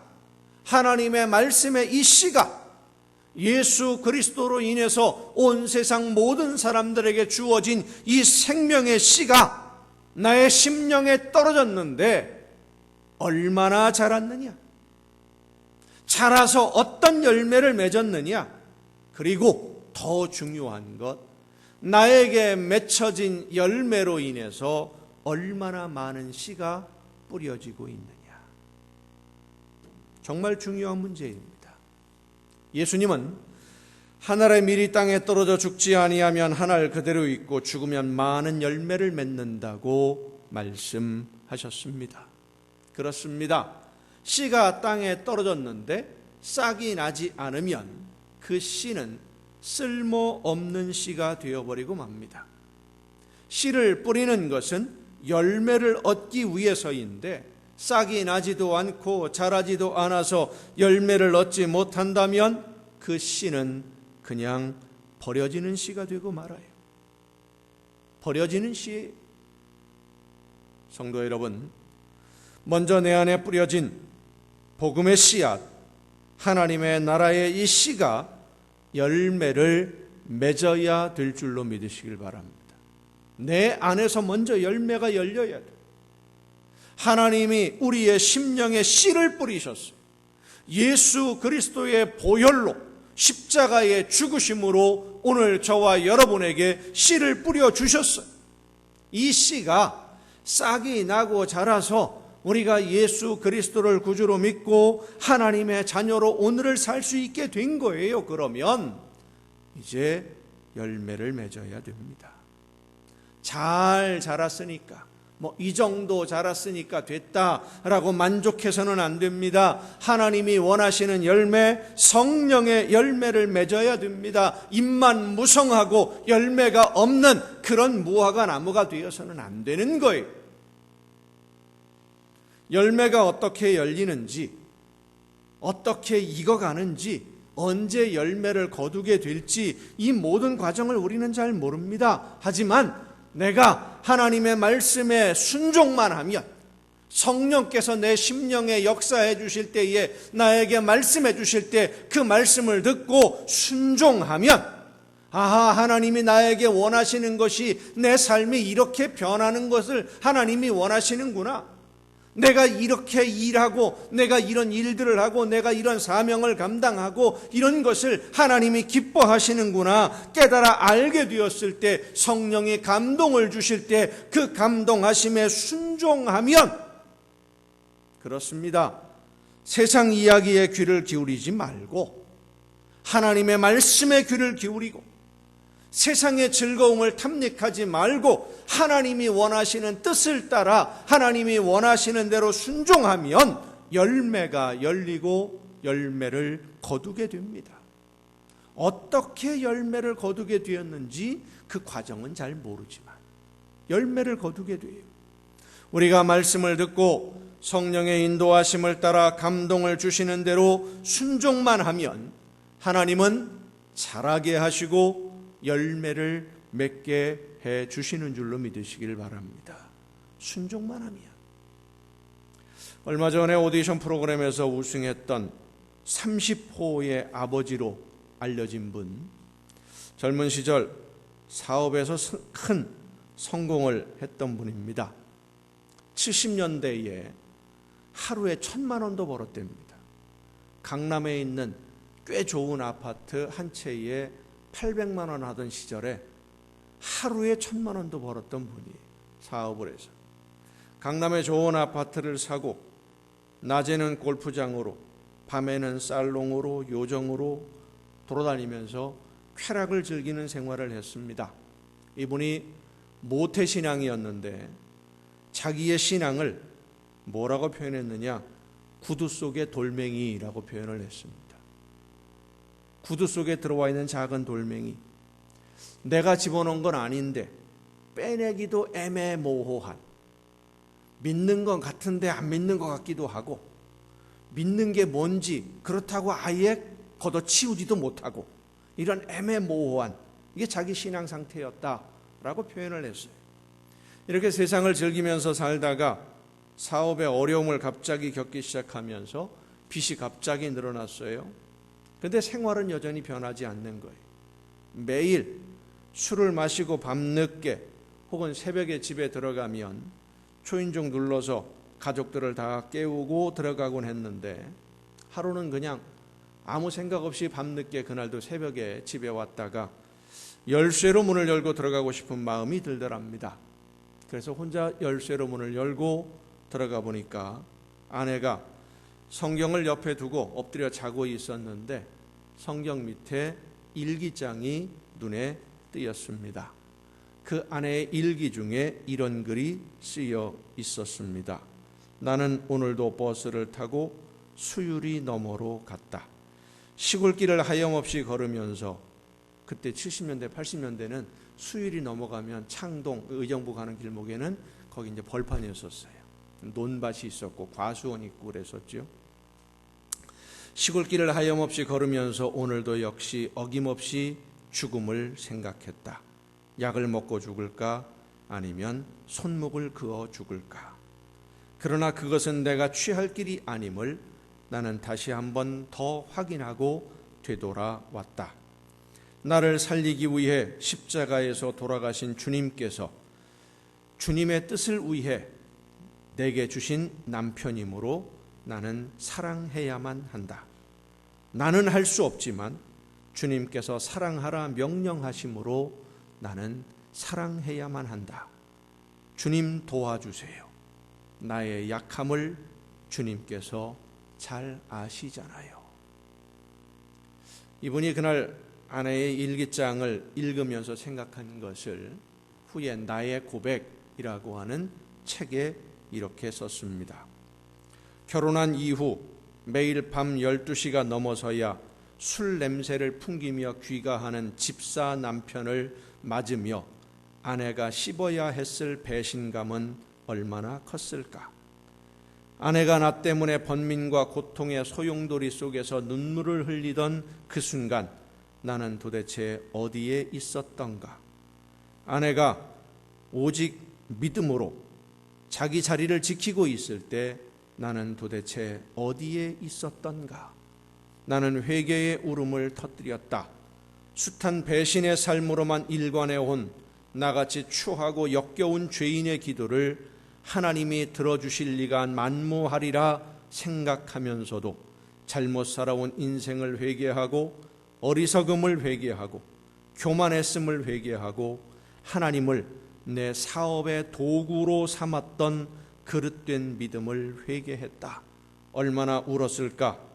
하나님의 말씀의 이 씨가 예수 그리스도로 인해서 온 세상 모든 사람들에게 주어진 이 생명의 씨가 나의 심령에 떨어졌는데 얼마나 자랐느냐, 자라서 어떤 열매를 맺었느냐, 그리고 더 중요한 것, 나에게 맺혀진 열매로 인해서 얼마나 많은 씨가 뿌려지고 있느냐. 정말 중요한 문제입니다. 예수님은 한 알 밀이 땅에 떨어져 죽지 아니하면 한 알 그대로 있고 죽으면 많은 열매를 맺는다고 말씀하셨습니다. 그렇습니다. 씨가 땅에 떨어졌는데 싹이 나지 않으면 그 씨는 쓸모없는 씨가 되어버리고 맙니다. 씨를 뿌리는 것은 열매를 얻기 위해서인데 싹이 나지도 않고 자라지도 않아서 열매를 얻지 못한다면 그 씨는 그냥 버려지는 씨가 되고 말아요. 버려지는 씨예요. 성도 여러분, 먼저 내 안에 뿌려진 복음의 씨앗, 하나님의 나라의 이 씨가 열매를 맺어야 될 줄로 믿으시길 바랍니다. 내 안에서 먼저 열매가 열려야 돼. 하나님이 우리의 심령에 씨를 뿌리셨어요. 예수 그리스도의 보혈로, 십자가의 죽으심으로 오늘 저와 여러분에게 씨를 뿌려주셨어요. 이 씨가 싹이 나고 자라서 우리가 예수 그리스도를 구주로 믿고 하나님의 자녀로 오늘을 살 수 있게 된 거예요. 그러면 이제 열매를 맺어야 됩니다. 잘 자랐으니까, 이 정도 자랐으니까 됐다라고 만족해서는 안 됩니다. 하나님이 원하시는 열매, 성령의 열매를 맺어야 됩니다. 잎만 무성하고 열매가 없는 그런 무화과 나무가 되어서는 안 되는 거예요. 열매가 어떻게 열리는지, 어떻게 익어가는지, 언제 열매를 거두게 될지 이 모든 과정을 우리는 잘 모릅니다. 하지만 내가 하나님의 말씀에 순종만 하면, 성령께서 내 심령에 역사해 주실 때에 나에게 말씀해 주실 때 그 말씀을 듣고 순종하면, 아하, 하나님이 나에게 원하시는 것이 내 삶이 이렇게 변하는 것을 하나님이 원하시는구나. 내가 이렇게 일하고 내가 이런 일들을 하고 내가 이런 사명을 감당하고 이런 것을 하나님이 기뻐하시는구나 깨달아 알게 되었을 때, 성령이 감동을 주실 때 그 감동하심에 순종하면, 그렇습니다, 세상 이야기에 귀를 기울이지 말고 하나님의 말씀에 귀를 기울이고 세상의 즐거움을 탐닉하지 말고 하나님이 원하시는 뜻을 따라 하나님이 원하시는 대로 순종하면 열매가 열리고 열매를 거두게 됩니다. 어떻게 열매를 거두게 되었는지 그 과정은 잘 모르지만 열매를 거두게 돼요. 우리가 말씀을 듣고 성령의 인도하심을 따라 감동을 주시는 대로 순종만 하면 하나님은 자라게 하시고 열매를 맺게 해 주시는 줄로 믿으시길 바랍니다. 순종만함이야. 얼마 전에 오디션 프로그램에서 우승했던 30호의 아버지로 알려진 분, 젊은 시절 사업에서 큰 성공을 했던 분입니다. 70년대에 하루에 1,000만 원도 벌었답니다. 강남에 있는 꽤 좋은 아파트 한 채에 800만 원 하던 시절에 하루에 1,000만 원도 벌었던 분이 사업을 해서 강남에 좋은 아파트를 사고 낮에는 골프장으로 밤에는 살롱으로 요정으로 돌아다니면서 쾌락을 즐기는 생활을 했습니다. 이분이 모태신앙이었는데 자기의 신앙을 뭐라고 표현했느냐? 구두 속의 돌멩이라고 표현을 했습니다. 구두 속에 들어와 있는 작은 돌멩이, 내가 집어넣은 건 아닌데 빼내기도 애매모호한, 믿는 건 같은데 안 믿는 것 같기도 하고, 믿는 게 뭔지 그렇다고 아예 걷어치우지도 못하고, 이런 애매모호한, 이게 자기 신앙 상태였다라고 표현을 했어요. 이렇게 세상을 즐기면서 살다가 사업에 어려움을 갑자기 겪기 시작하면서 빚이 갑자기 늘어났어요. 근데 생활은 여전히 변하지 않는 거예요. 매일 술을 마시고 밤늦게 혹은 새벽에 집에 들어가면 초인종 눌러서 가족들을 다 깨우고 들어가곤 했는데, 하루는 그냥 아무 생각 없이 밤늦게 그날도 새벽에 집에 왔다가 열쇠로 문을 열고 들어가고 싶은 마음이 들더랍니다. 그래서 혼자 열쇠로 문을 열고 들어가 보니까 아내가 성경을 옆에 두고 엎드려 자고 있었는데 성경 밑에 일기장이 눈에 띄었습니다. 그 아내의 일기 중에 이런 글이 쓰여 있었습니다. 나는 오늘도 버스를 타고 수유리 너머로 갔다. 시골길을 하염없이 걸으면서, 그때 70년대 80년대는 수유리 넘어가면 창동 의정부 가는 길목에는 거기 이제 벌판이었었어요. 논밭이 있었고 과수원 있고 그랬었죠. 시골길을 하염없이 걸으면서 오늘도 역시 어김없이 죽음을 생각했다. 약을 먹고 죽을까 아니면 손목을 그어 죽을까. 그러나 그것은 내가 취할 길이 아님을 나는 다시 한번 더 확인하고 되돌아왔다. 나를 살리기 위해 십자가에서 돌아가신 주님께서 주님의 뜻을 위해 내게 주신 남편이므로 나는 사랑해야만 한다. 나는 할 수 없지만 주님께서 사랑하라 명령하심으로 나는 사랑해야만 한다. 주님 도와주세요. 나의 약함을 주님께서 잘 아시잖아요. 이분이 그날 아내의 일기장을 읽으면서 생각한 것을 후에 나의 고백이라고 하는 책에 이렇게 썼습니다. 결혼한 이후 매일 밤 12시가 넘어서야 술 냄새를 풍기며 귀가하는 집사 남편을 맞으며 아내가 씹어야 했을 배신감은 얼마나 컸을까. 아내가 나 때문에 번민과 고통의 소용돌이 속에서 눈물을 흘리던 그 순간 나는 도대체 어디에 있었던가. 아내가 오직 믿음으로 자기 자리를 지키고 있을 때 나는 도대체 어디에 있었던가. 나는 회개의 울음을 터뜨렸다. 숱한 배신의 삶으로만 일관해온 나같이 추하고 역겨운 죄인의 기도를 하나님이 들어주실 리가 만무하리라 생각하면서도 잘못 살아온 인생을 회개하고 어리석음을 회개하고 교만했음을 회개하고 하나님을 내 사업의 도구로 삼았던 그릇된 믿음을 회개했다. 얼마나 울었을까.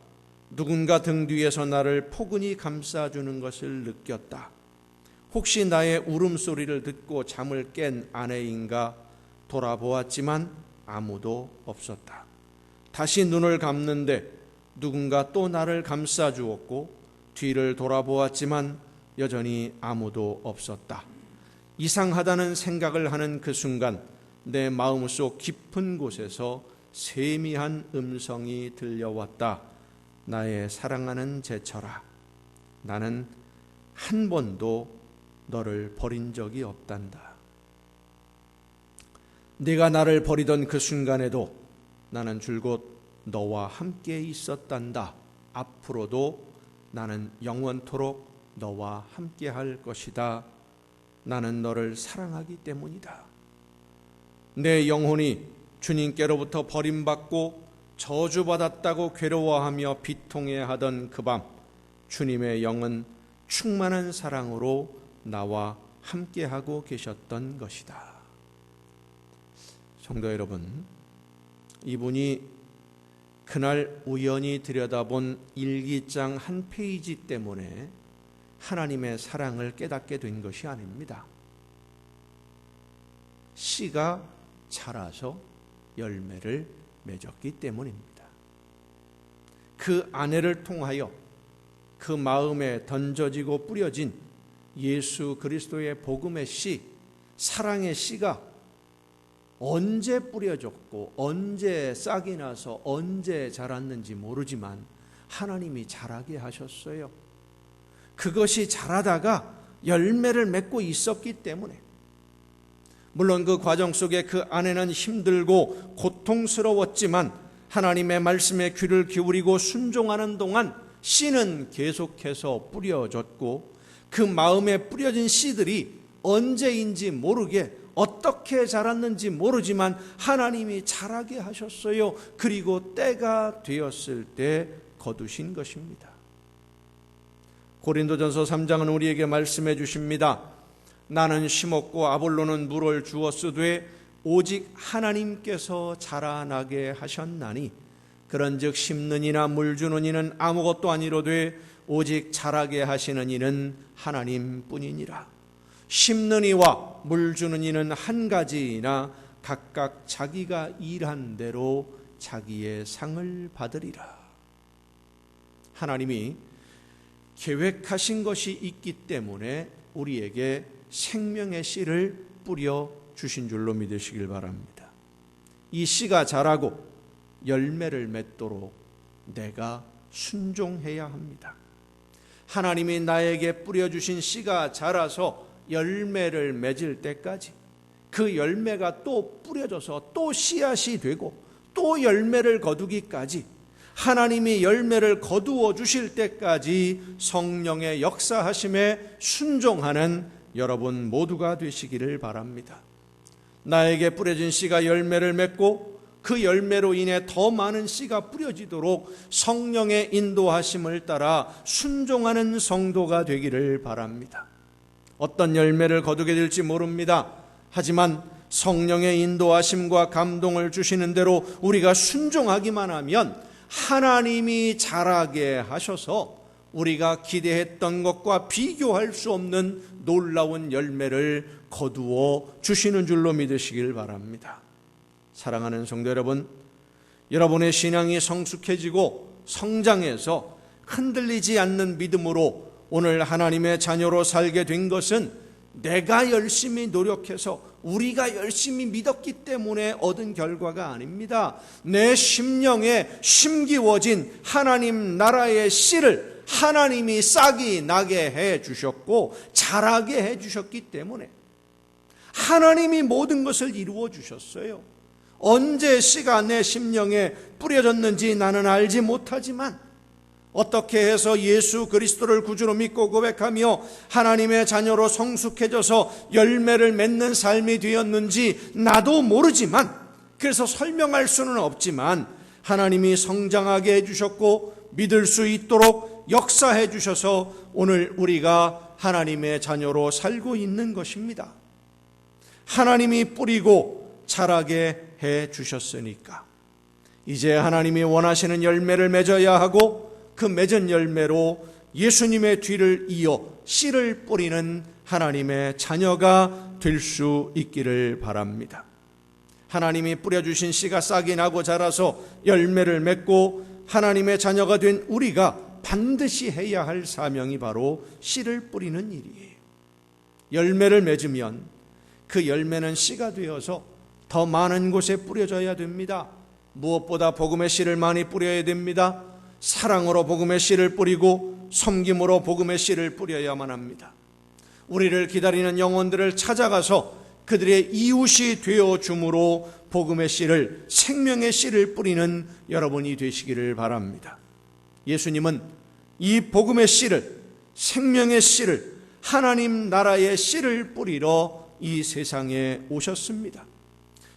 누군가 등 뒤에서 나를 포근히 감싸주는 것을 느꼈다. 혹시 나의 울음소리를 듣고 잠을 깬 아내인가 돌아보았지만 아무도 없었다. 다시 눈을 감는데 누군가 또 나를 감싸주었고 뒤를 돌아보았지만 여전히 아무도 없었다. 이상하다는 생각을 하는 그 순간 내 마음속 깊은 곳에서 세미한 음성이 들려왔다. 나의 사랑하는 제철아, 나는 한 번도 너를 버린 적이 없단다. 네가 나를 버리던 그 순간에도 나는 줄곧 너와 함께 있었단다. 앞으로도 나는 영원토록 너와 함께 할 것이다. 나는 너를 사랑하기 때문이다. 내 영혼이 주님께로부터 버림받고 저주받았다고 괴로워하며 비통해하던 그 밤, 주님의 영은 충만한 사랑으로 나와 함께하고 계셨던 것이다. 성도 여러분, 이분이 그날 우연히 들여다본 일기장 한 페이지 때문에 하나님의 사랑을 깨닫게 된 것이 아닙니다. 씨가 자라서 열매를 맺었기 때문입니다. 그 아내를 통하여 그 마음에 던져지고 뿌려진 예수 그리스도의 복음의 씨, 사랑의 씨가 언제 뿌려졌고 언제 싹이 나서 언제 자랐는지 모르지만 하나님이 자라게 하셨어요. 그것이 자라다가 열매를 맺고 있었기 때문에, 물론 그 과정 속에 그 아내는 힘들고 고통스러웠지만 하나님의 말씀에 귀를 기울이고 순종하는 동안 씨는 계속해서 뿌려졌고, 그 마음에 뿌려진 씨들이 언제인지 모르게 어떻게 자랐는지 모르지만 하나님이 자라게 하셨어요. 그리고 때가 되었을 때 거두신 것입니다. 고린도전서 3장은 우리에게 말씀해 주십니다. 나는 심었고 아볼로는 물을 주었으되 오직 하나님께서 자라나게 하셨나니 그런즉 심는 이나 물 주는 이는 아무것도 아니로되 오직 자라게 하시는 이는 하나님뿐이니라. 심는 이와 물 주는 이는 한 가지이나 각각 자기가 일한 대로 자기의 상을 받으리라. 하나님이 계획하신 것이 있기 때문에 우리에게 생명의 씨를 뿌려 주신 줄로 믿으시길 바랍니다. 이 씨가 자라고 열매를 맺도록 내가 순종해야 합니다. 하나님이 나에게 뿌려주신 씨가 자라서 열매를 맺을 때까지, 그 열매가 또 뿌려져서 또 씨앗이 되고 또 열매를 거두기까지, 하나님이 열매를 거두어 주실 때까지 성령의 역사하심에 순종하는 여러분 모두가 되시기를 바랍니다. 나에게 뿌려진 씨가 열매를 맺고 그 열매로 인해 더 많은 씨가 뿌려지도록 성령의 인도하심을 따라 순종하는 성도가 되기를 바랍니다. 어떤 열매를 거두게 될지 모릅니다. 하지만 성령의 인도하심과 감동을 주시는 대로 우리가 순종하기만 하면 하나님이 자라게 하셔서 우리가 기대했던 것과 비교할 수 없는 놀라운 열매를 거두어 주시는 줄로 믿으시길 바랍니다. 사랑하는 성도 여러분, 여러분의 신앙이 성숙해지고 성장해서 흔들리지 않는 믿음으로 오늘 하나님의 자녀로 살게 된 것은 내가 열심히 노력해서 우리가 열심히 믿었기 때문에 얻은 결과가 아닙니다. 내 심령에 심기워진 하나님 나라의 씨를 하나님이 싹이 나게 해 주셨고 자라게 해 주셨기 때문에 하나님이 모든 것을 이루어 주셨어요. 언제 씨가 내 심령에 뿌려졌는지 나는 알지 못하지만 어떻게 해서 예수 그리스도를 구주로 믿고 고백하며 하나님의 자녀로 성숙해져서 열매를 맺는 삶이 되었는지 나도 모르지만, 그래서 설명할 수는 없지만 하나님이 성장하게 해주셨고 믿을 수 있도록 역사해 주셔서 오늘 우리가 하나님의 자녀로 살고 있는 것입니다. 하나님이 뿌리고 자라게 해 주셨으니까 이제 하나님이 원하시는 열매를 맺어야 하고 그 맺은 열매로 예수님의 뒤를 이어 씨를 뿌리는 하나님의 자녀가 될 수 있기를 바랍니다. 하나님이 뿌려주신 씨가 싹이 나고 자라서 열매를 맺고 하나님의 자녀가 된 우리가 반드시 해야 할 사명이 바로 씨를 뿌리는 일이에요. 열매를 맺으면 그 열매는 씨가 되어서 더 많은 곳에 뿌려져야 됩니다. 무엇보다 복음의 씨를 많이 뿌려야 됩니다. 사랑으로 복음의 씨를 뿌리고 섬김으로 복음의 씨를 뿌려야만 합니다. 우리를 기다리는 영혼들을 찾아가서 그들의 이웃이 되어 줌으로 복음의 씨를, 생명의 씨를 뿌리는 여러분이 되시기를 바랍니다. 예수님은 이 복음의 씨를, 생명의 씨를, 하나님 나라의 씨를 뿌리러 이 세상에 오셨습니다.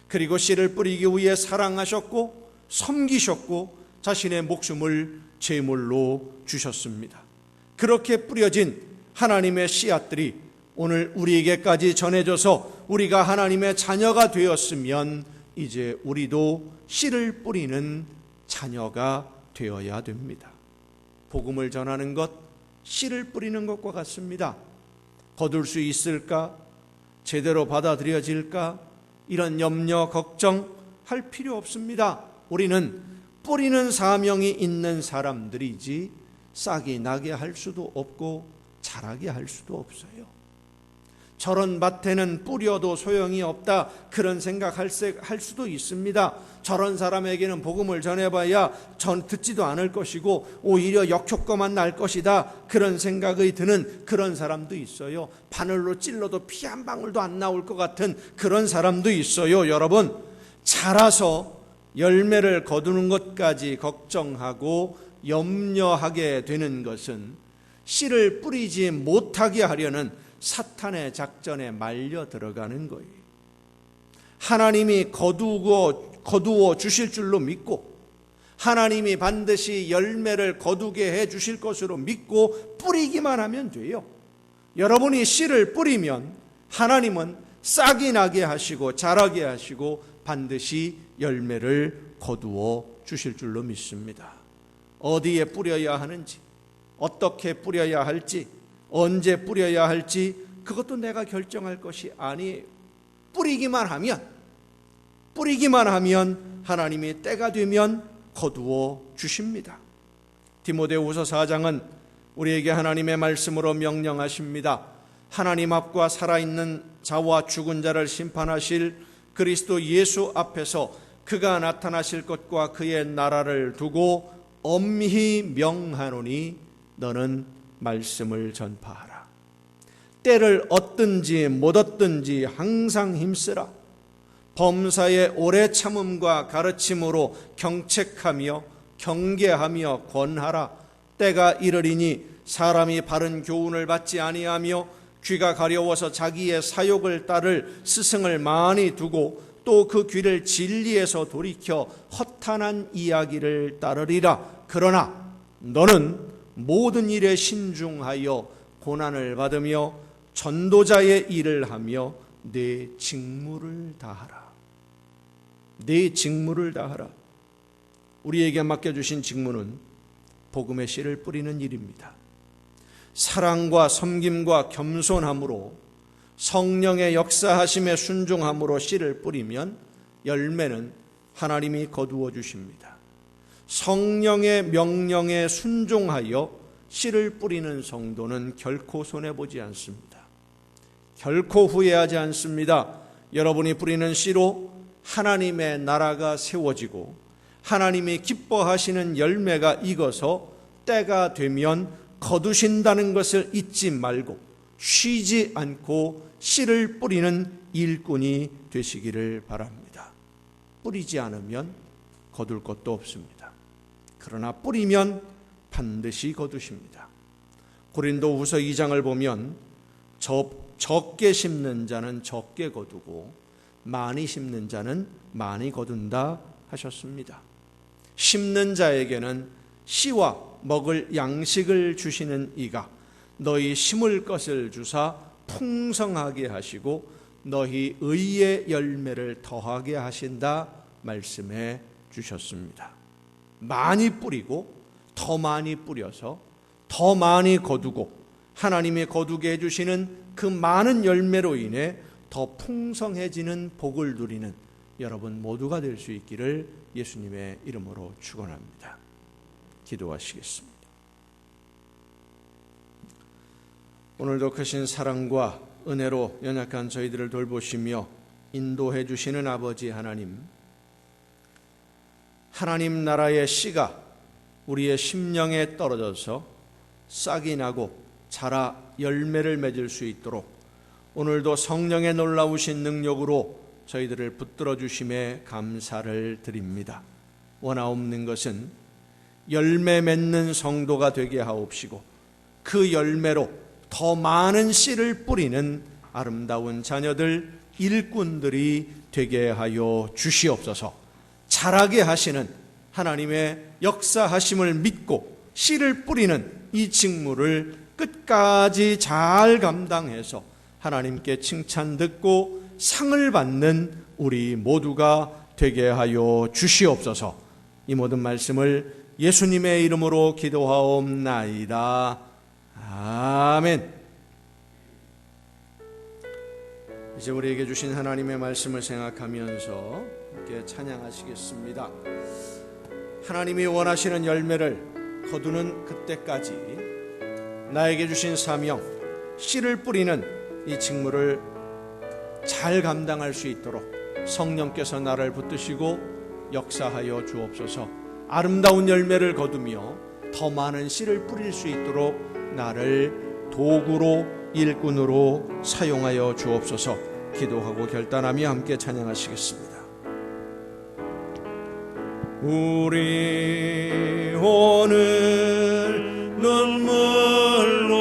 그리고 씨를 뿌리기 위해 사랑하셨고 섬기셨고 자신의 목숨을 제물로 주셨습니다. 그렇게 뿌려진 하나님의 씨앗들이 오늘 우리에게까지 전해져서 우리가 하나님의 자녀가 되었으면 이제 우리도 씨를 뿌리는 자녀가 되어야 됩니다. 복음을 전하는 것, 씨를 뿌리는 것과 같습니다. 거둘 수 있을까? 제대로 받아들여질까? 이런 염려, 걱정할 필요 없습니다. 우리는 뿌리는 사명이 있는 사람들이지 싹이 나게 할 수도 없고 자라게 할 수도 없어요. 저런 밭에는 뿌려도 소용이 없다, 그런 생각할 수도 있습니다. 저런 사람에게는 복음을 전해봐야 듣지도 않을 것이고 오히려 역효과만 날 것이다, 그런 생각이 드는 그런 사람도 있어요. 바늘로 찔러도 피 한 방울도 안 나올 것 같은 그런 사람도 있어요. 여러분, 자라서 열매를 거두는 것까지 걱정하고 염려하게 되는 것은 씨를 뿌리지 못하게 하려는 사탄의 작전에 말려 들어가는 거예요. 하나님이 거두어 주실 줄로 믿고 하나님이 반드시 열매를 거두게 해 주실 것으로 믿고 뿌리기만 하면 돼요. 여러분이 씨를 뿌리면 하나님은 싹이 나게 하시고 자라게 하시고 반드시 열매를 거두어 주실 줄로 믿습니다. 어디에 뿌려야 하는지, 어떻게 뿌려야 할지, 언제 뿌려야 할지 그것도 내가 결정할 것이 아니에요. 뿌리기만 하면 하나님이 때가 되면 거두어 주십니다. 디모데후서 4장은 우리에게 하나님의 말씀으로 명령하십니다. 하나님 앞과 살아있는 자와 죽은 자를 심판하실 그리스도 예수 앞에서 그가 나타나실 것과 그의 나라를 두고 엄히 명하노니 너는 말씀을 전파하라. 때를 얻든지 못 얻든지 항상 힘쓰라. 범사의 오래 참음과 가르침으로 경책하며 경계하며 권하라. 때가 이르리니 사람이 바른 교훈을 받지 아니하며 귀가 가려워서 자기의 사욕을 따를 스승을 많이 두고 또 그 귀를 진리에서 돌이켜 허탄한 이야기를 따르리라. 그러나 너는 모든 일에 신중하여 고난을 받으며 전도자의 일을 하며 내 직무를 다하라. 내 직무를 다하라. 우리에게 맡겨주신 직무는 복음의 씨를 뿌리는 일입니다. 사랑과 섬김과 겸손함으로 성령의 역사하심에 순종함으로 씨를 뿌리면 열매는 하나님이 거두어 주십니다. 성령의 명령에 순종하여 씨를 뿌리는 성도는 결코 손해보지 않습니다. 결코 후회하지 않습니다. 여러분이 뿌리는 씨로 하나님의 나라가 세워지고 하나님이 기뻐하시는 열매가 익어서 때가 되면 거두신다는 것을 잊지 말고 쉬지 않고 씨를 뿌리는 일꾼이 되시기를 바랍니다. 뿌리지 않으면 거둘 것도 없습니다. 그러나 뿌리면 반드시 거두십니다. 고린도후서 2장을 보면 적게 심는 자는 적게 거두고 많이 심는 자는 많이 거둔다 하셨습니다. 심는 자에게는 씨와 먹을 양식을 주시는 이가 너희 심을 것을 주사 풍성하게 하시고 너희 의의 열매를 더하게 하신다 말씀해 주셨습니다. 많이 뿌리고 더 많이 뿌려서 더 많이 거두고 하나님이 거두게 해주시는 그 많은 열매로 인해 더 풍성해지는 복을 누리는 여러분 모두가 될 수 있기를 예수님의 이름으로 축원합니다. 기도하시겠습니다. 오늘도 크신 사랑과 은혜로 연약한 저희들을 돌보시며 인도해 주시는 아버지 하나님, 하나님 나라의 씨가 우리의 심령에 떨어져서 싹이 나고 자라 열매를 맺을 수 있도록 오늘도 성령의 놀라우신 능력으로 저희들을 붙들어 주심에 감사를 드립니다. 원하옵는 것은 열매 맺는 성도가 되게 하옵시고 그 열매로 더 많은 씨를 뿌리는 아름다운 자녀들, 일꾼들이 되게 하여 주시옵소서. 자라게 하시는 하나님의 역사하심을 믿고 씨를 뿌리는 이 직무를 끝까지 잘 감당해서 하나님께 칭찬 듣고 상을 받는 우리 모두가 되게 하여 주시옵소서. 이 모든 말씀을 예수님의 이름으로 기도하옵나이다. 아멘. 이제 우리에게 주신 하나님의 말씀을 생각하면서 함께 찬양하시겠습니다. 하나님이 원하시는 열매를 거두는 그때까지 나에게 주신 사명, 씨를 뿌리는 이 직무를 잘 감당할 수 있도록 성령께서 나를 붙드시고 역사하여 주옵소서. 아름다운 열매를 거두며 더 많은 씨를 뿌릴 수 있도록 나를 도구로, 일꾼으로 사용하여 주옵소서. 기도하고 결단하며 함께 찬양하시겠습니다. 우리 오늘 눈물로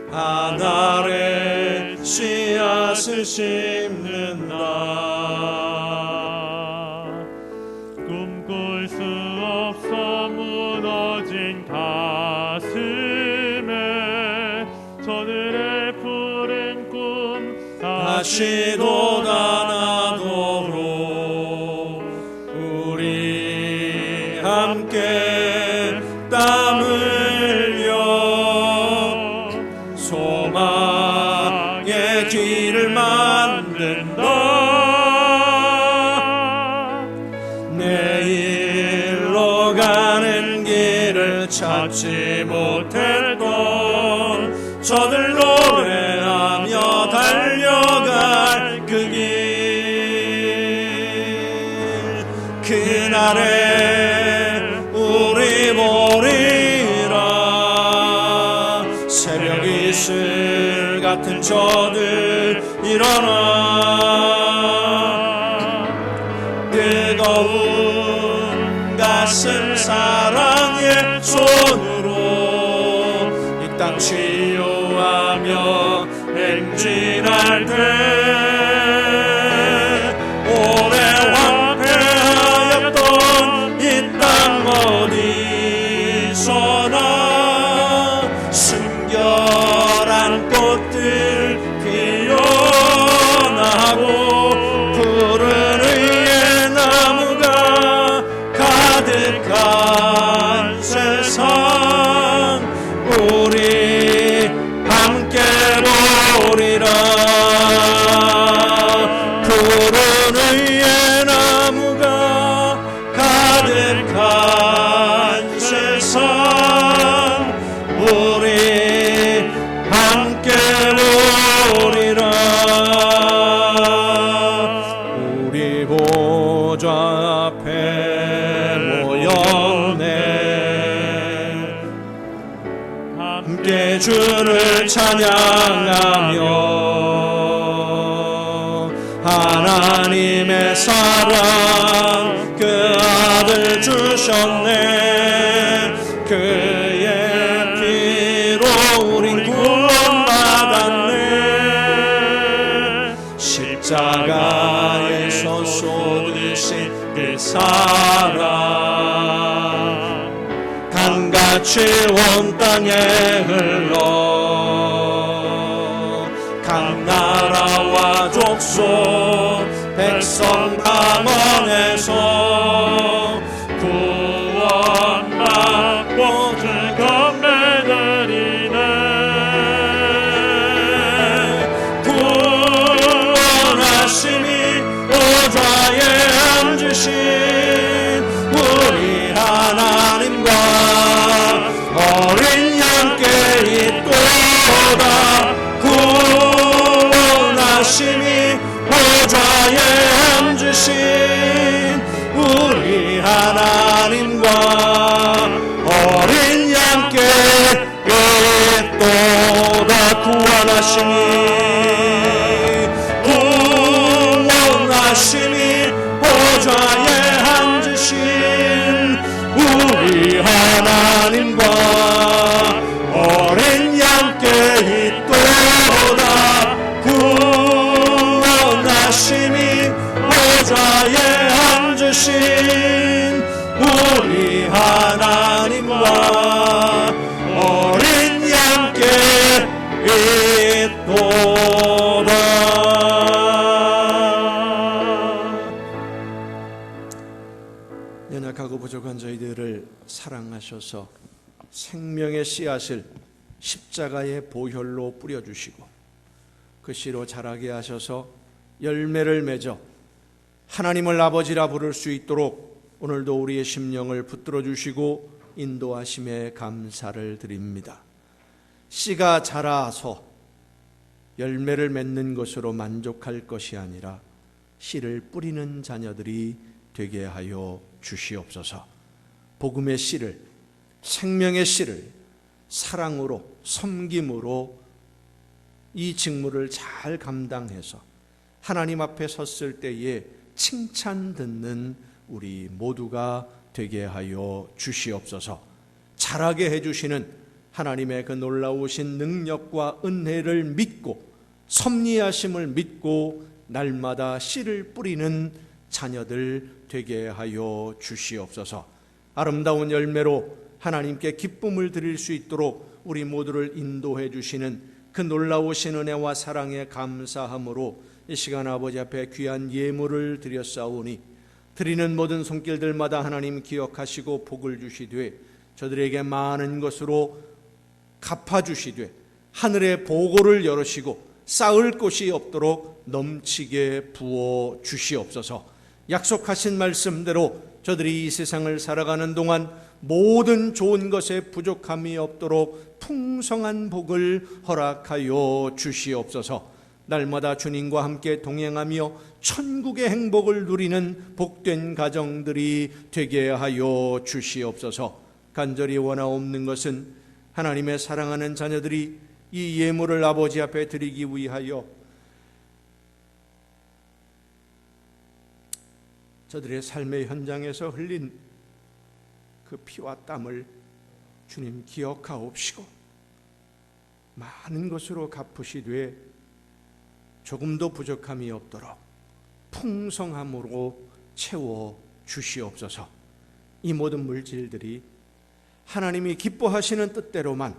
하늘에 씨앗을 심는다. 꿈꿀 수 없어 무너진 가슴에 저들의 푸른 꿈 다시 돋아나도록 우리 함께 땀 흘려 소망의 길을 만든다. 내일로 가는 길을 찾지 못했던 저들 노래하며 달려갈 그 길, 그날에 우리 보리라. 새벽 이슬 같은 저들 일어나 뜨거운 가슴 사랑의 손으로 이 땅 치유하며 행진할 때 오래 황폐하였던 이 땅 어디서나 순결한 꽃들 피어나고 푸른 의의 나무가 가득한 세상 우리 함께 보리라. 푸른 의의 나무가 가득한 세상 우리 함께 보리라. 우리 보좌 앞에 모였네. 함께 주를 찬양하며 하나님의 사랑 그 아들 주셨네. 그의 피로 우린 구원받았네. 십자가에서 쏟으신 그 사랑 강같이 온 땅에 흘러 각 나라와 족속 백성 방언에서 구원받고 즐거운 배들이네. 구원하심이 보좌에 앉으신 우리 하나님과 어린 양께 있도다. 구원하심이 보좌에 앉으신 우리 하나님과 어린 양께 있도다. 구원하심이 보좌에 앉으신 우리 하나님과 어린 양께 있도다 구원하심이 보좌에 앉으신 우리 하나님과 어린 양께 있도다. 연약하고 부족한 저희들을 사랑하셔서 생명의 씨앗을 십자가의 보혈로 뿌려주시고 그 씨로 자라게 하셔서 열매를 맺어 하나님을 아버지라 부를 수 있도록 오늘도 우리의 심령을 붙들어 주시고 인도하심에 감사를 드립니다. 씨가 자라서 열매를 맺는 것으로 만족할 것이 아니라 씨를 뿌리는 자녀들이 되게 하여 주시옵소서. 복음의 씨를, 생명의 씨를 사랑으로, 섬김으로 이 직무를 잘 감당해서 하나님 앞에 섰을 때에 칭찬 듣는 우리 모두가 되게 하여 주시옵소서. 자라게 해주시는 하나님의 그 놀라우신 능력과 은혜를 믿고 섭리하심을 믿고 날마다 씨를 뿌리는 자녀들 되게 하여 주시옵소서. 아름다운 열매로 하나님께 기쁨을 드릴 수 있도록 우리 모두를 인도해 주시는 그 놀라우신 은혜와 사랑에 감사함으로 이 시간 아버지 앞에 귀한 예물을 드렸사오니 드리는 모든 손길들마다 하나님 기억하시고 복을 주시되 저들에게 많은 것으로 갚아주시되 하늘의 보고를 열으시고 쌓을 곳이 없도록 넘치게 부어 주시옵소서. 약속하신 말씀대로 저들이 이 세상을 살아가는 동안 모든 좋은 것에 부족함이 없도록 풍성한 복을 허락하여 주시옵소서. 날마다 주님과 함께 동행하며 천국의 행복을 누리는 복된 가정들이 되게 하여 주시옵소서. 간절히 원하옵는 것은 하나님의 사랑하는 자녀들이 이 예물을 아버지 앞에 드리기 위하여 저들의 삶의 현장에서 흘린 그 피와 땀을 주님 기억하옵시고 많은 것으로 갚으시되 조금도 부족함이 없도록 풍성함으로 채워 주시옵소서. 이 모든 물질들이 하나님이 기뻐하시는 뜻대로만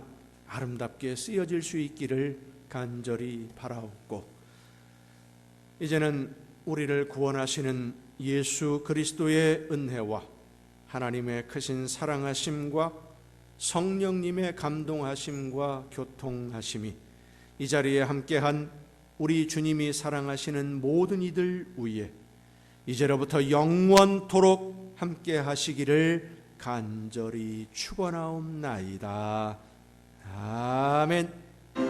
아름답게 쓰여질 수 있기를 간절히 바라옵고 이제는 우리를 구원하시는 예수 그리스도의 은혜와 하나님의 크신 사랑하심과 성령님의 감동하심과 교통하심이 이 자리에 함께한 우리 주님이 사랑하시는 모든 이들 위에 이제로부터 영원토록 함께 하시기를 간절히 축원하옵나이다. 아멘.